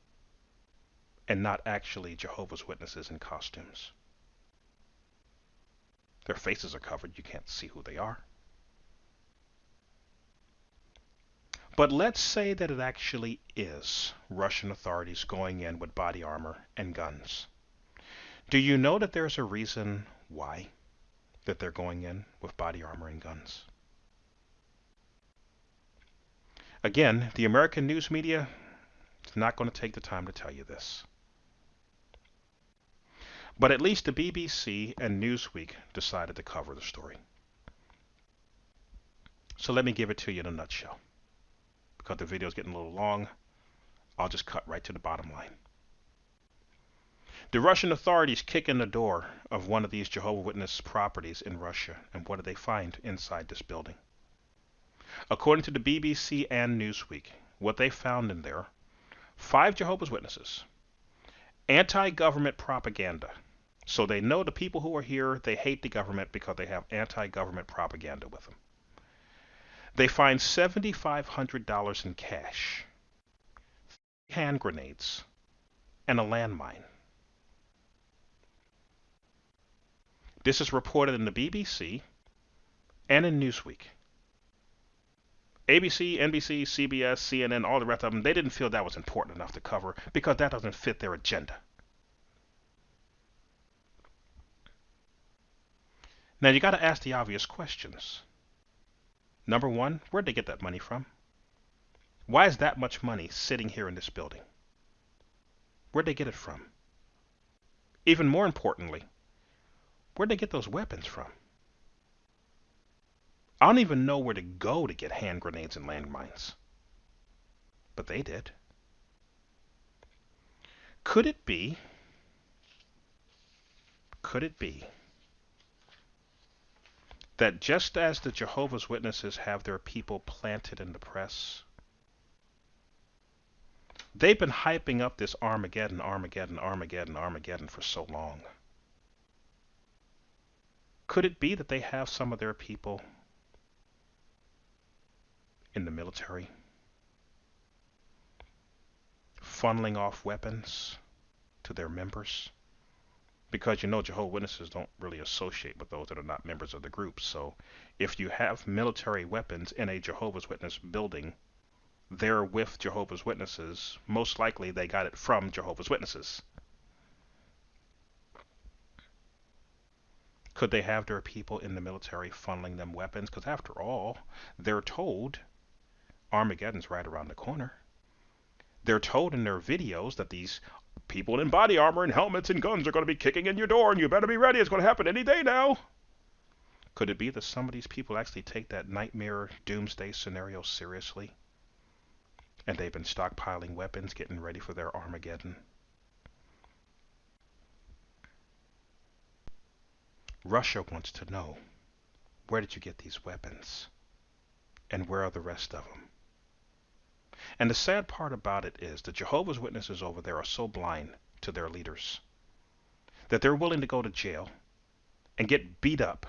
and not actually Jehovah's Witnesses in costumes? Their faces are covered. You can't see who they are. But let's say that it actually is Russian authorities going in with body armor and guns. Do you know that there's a reason why that they're going in with body armor and guns? Again, the American news media is not going to take the time to tell you this. But at least the BBC and Newsweek decided to cover the story. So let me give it to you in a nutshell. Because the video is getting a little long, I'll just cut right to the bottom line. The Russian authorities kick in the door of one of these Jehovah's Witness properties in Russia, and what do they find inside this building? According to the BBC and Newsweek, what they found in there, 5 Jehovah's Witnesses, anti-government propaganda. So they know the people who are here, they hate the government because they have anti-government propaganda with them. They find $7,500 in cash, hand grenades, and a landmine. This is reported in the BBC and in Newsweek. ABC, NBC, CBS, CNN, all the rest of them, they didn't feel that was important enough to cover because that doesn't fit their agenda. Now you got to ask the obvious questions. Number one, where'd they get that money from? Why is that much money sitting here in this building? Where'd they get it from? Even more importantly, where'd they get those weapons from? I don't even know where to go to get hand grenades and landmines. But they did. Could it be that just as the Jehovah's Witnesses have their people planted in the press, they've been hyping up this Armageddon, Armageddon, Armageddon, Armageddon for so long? Could it be that they have some of their people in the military funneling off weapons to their members? Because you know Jehovah's Witnesses don't really associate with those that are not members of the group. So if you have military weapons in a Jehovah's Witness building, they're with Jehovah's Witnesses. Most likely they got it from Jehovah's Witnesses. Could they have their people in the military funneling them weapons? Because after all, they're told Armageddon's right around the corner. They're told in their videos that these people in body armor and helmets and guns are going to be kicking in your door, and you better be ready. It's going to happen any day now. Could it be that some of these people actually take that nightmare doomsday scenario seriously? And they've been stockpiling weapons, getting ready for their Armageddon? Russia wants to know, where did you get these weapons? And where are the rest of them? And the sad part about it is the Jehovah's Witnesses over there are so blind to their leaders that they're willing to go to jail and get beat up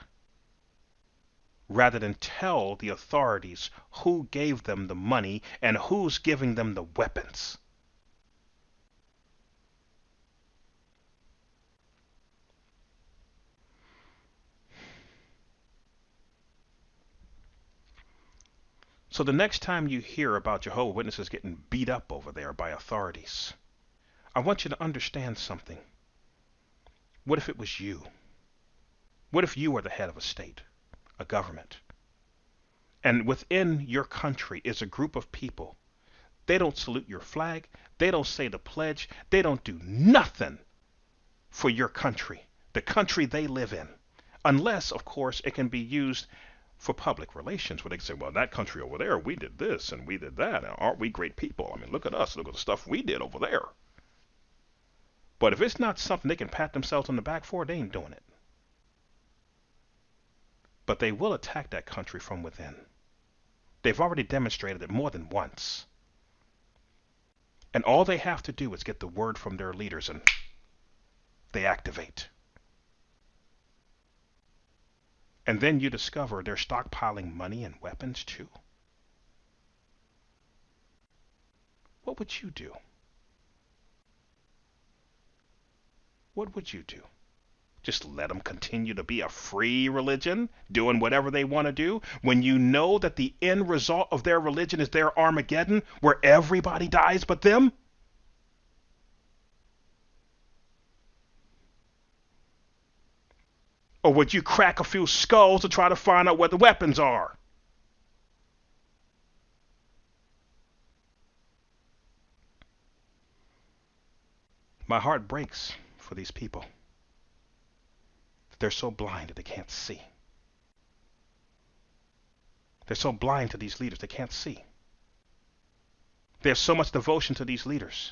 rather than tell the authorities who gave them the money and who's giving them the weapons. So the next time you hear about Jehovah's Witnesses getting beat up over there by authorities, I want you to understand something. What if it was you? What if you were the head of a state, a government, and within your country is a group of people? They don't salute your flag, they don't say the pledge, they don't do nothing for your country, the country they live in, unless, of course, it can be used for public relations, where they can say, well, that country over there, we did this and we did that. And aren't we great people? I mean, look at us. Look at the stuff we did over there. But if it's not something they can pat themselves on the back for, they ain't doing it. But they will attack that country from within. They've already demonstrated it more than once. And all they have to do is get the word from their leaders and they activate. And then you discover they're stockpiling money and weapons too. What would you do? What would you do? Just let them continue to be a free religion, doing whatever they want to do, when you know that the end result of their religion is their Armageddon, where everybody dies but them? Or would you crack a few skulls to try to find out where the weapons are? My heart breaks for these people. They're so blind that they can't see. They're so blind to these leaders, they can't see. There's so much devotion to these leaders.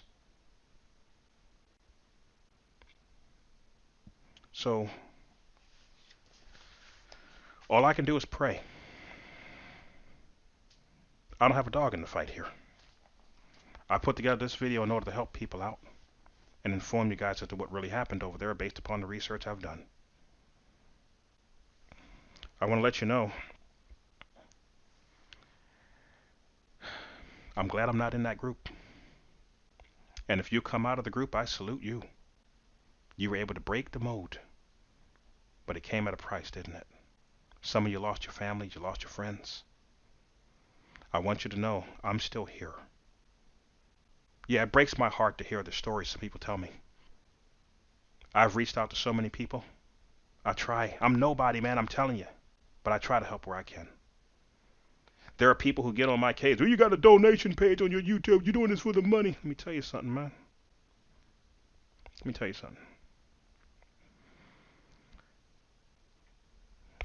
So, all I can do is pray. I don't have a dog in the fight here. I put together this video in order to help people out and inform you guys as to what really happened over there based upon the research I've done. I want to let you know, I'm glad I'm not in that group. And if you come out of the group, I salute you. You were able to break the mold. But it came at a price, didn't it? Some of you lost your families, you lost your friends. I want you to know, I'm still here. Yeah, it breaks my heart to hear the stories some people tell me. I've reached out to so many people. I try. I'm nobody, man, I'm telling you. But I try to help where I can. There are people who get on my case. Oh, you got a donation page on your YouTube. You're doing this for the money. Let me tell you something, man. Let me tell you something.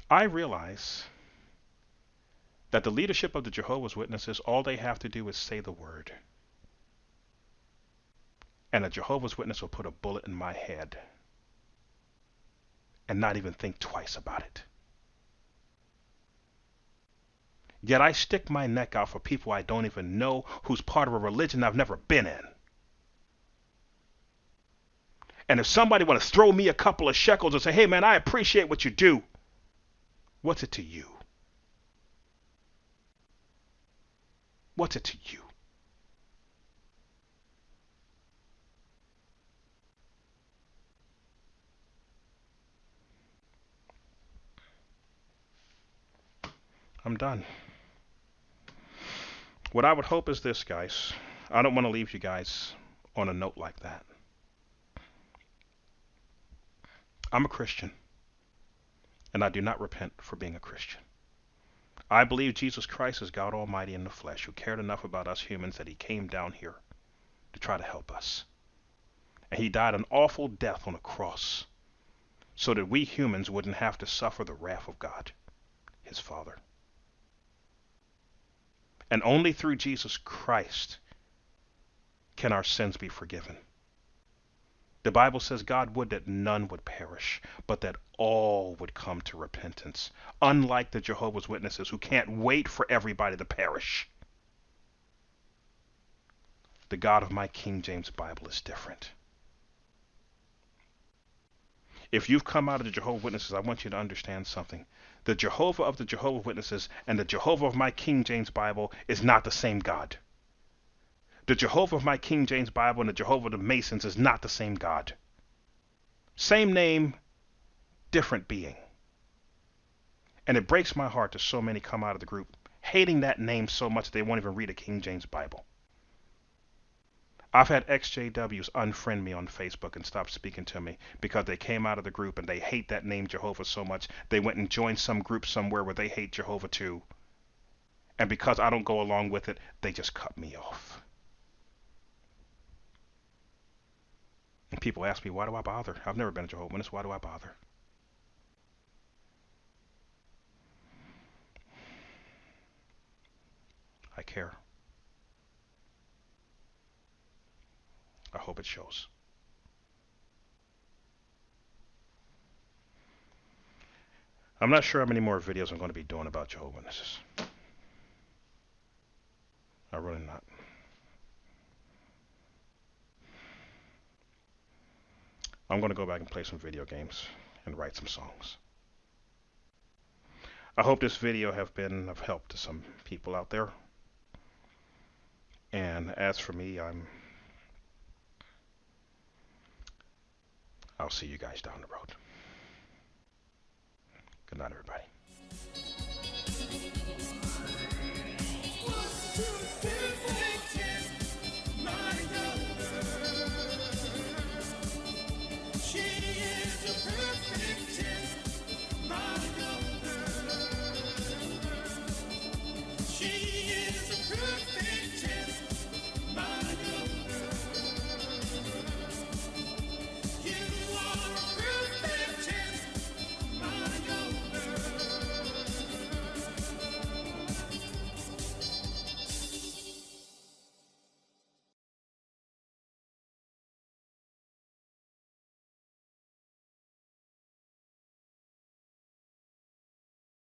I realize that the leadership of the Jehovah's Witnesses, all they have to do is say the word. And a Jehovah's Witness will put a bullet in my head and not even think twice about it. Yet I stick my neck out for people I don't even know, who's part of a religion I've never been in. And if somebody want to throw me a couple of shekels and say, hey man, I appreciate what you do, what's it to you? What's it to you? I'm done. What I would hope is this, guys. I don't want to leave you guys on a note like that. I'm a Christian, and I do not repent for being a Christian. I believe Jesus Christ is God Almighty in the flesh, who cared enough about us humans that he came down here to try to help us. And he died an awful death on a cross so that we humans wouldn't have to suffer the wrath of God, his Father. And only through Jesus Christ can our sins be forgiven. The Bible says God would that none would perish, but that all would come to repentance. Unlike the Jehovah's Witnesses, who can't wait for everybody to perish. The God of my King James Bible is different. If you've come out of the Jehovah's Witnesses, I want you to understand something. The Jehovah of the Jehovah's Witnesses and the Jehovah of my King James Bible is not the same God. The Jehovah of my King James Bible and the Jehovah of the Masons is not the same God. Same name, different being. And it breaks my heart that so many come out of the group hating that name so much they won't even read a King James Bible. I've had XJWs unfriend me on Facebook and stop speaking to me because they came out of the group and they hate that name Jehovah so much they went and joined some group somewhere where they hate Jehovah too. And because I don't go along with it, they just cut me off. And people ask me, why do I bother? I've never been a Jehovah's Witness. Why do I bother? I care. I hope it shows. I'm not sure how many more videos I'm going to be doing about Jehovah's Witnesses. I'm really not. I'm going to go back and play some video games and write some songs. I hope this video have been of help to some people out there. And as for me, I'll see you guys down the road. Good night, everybody.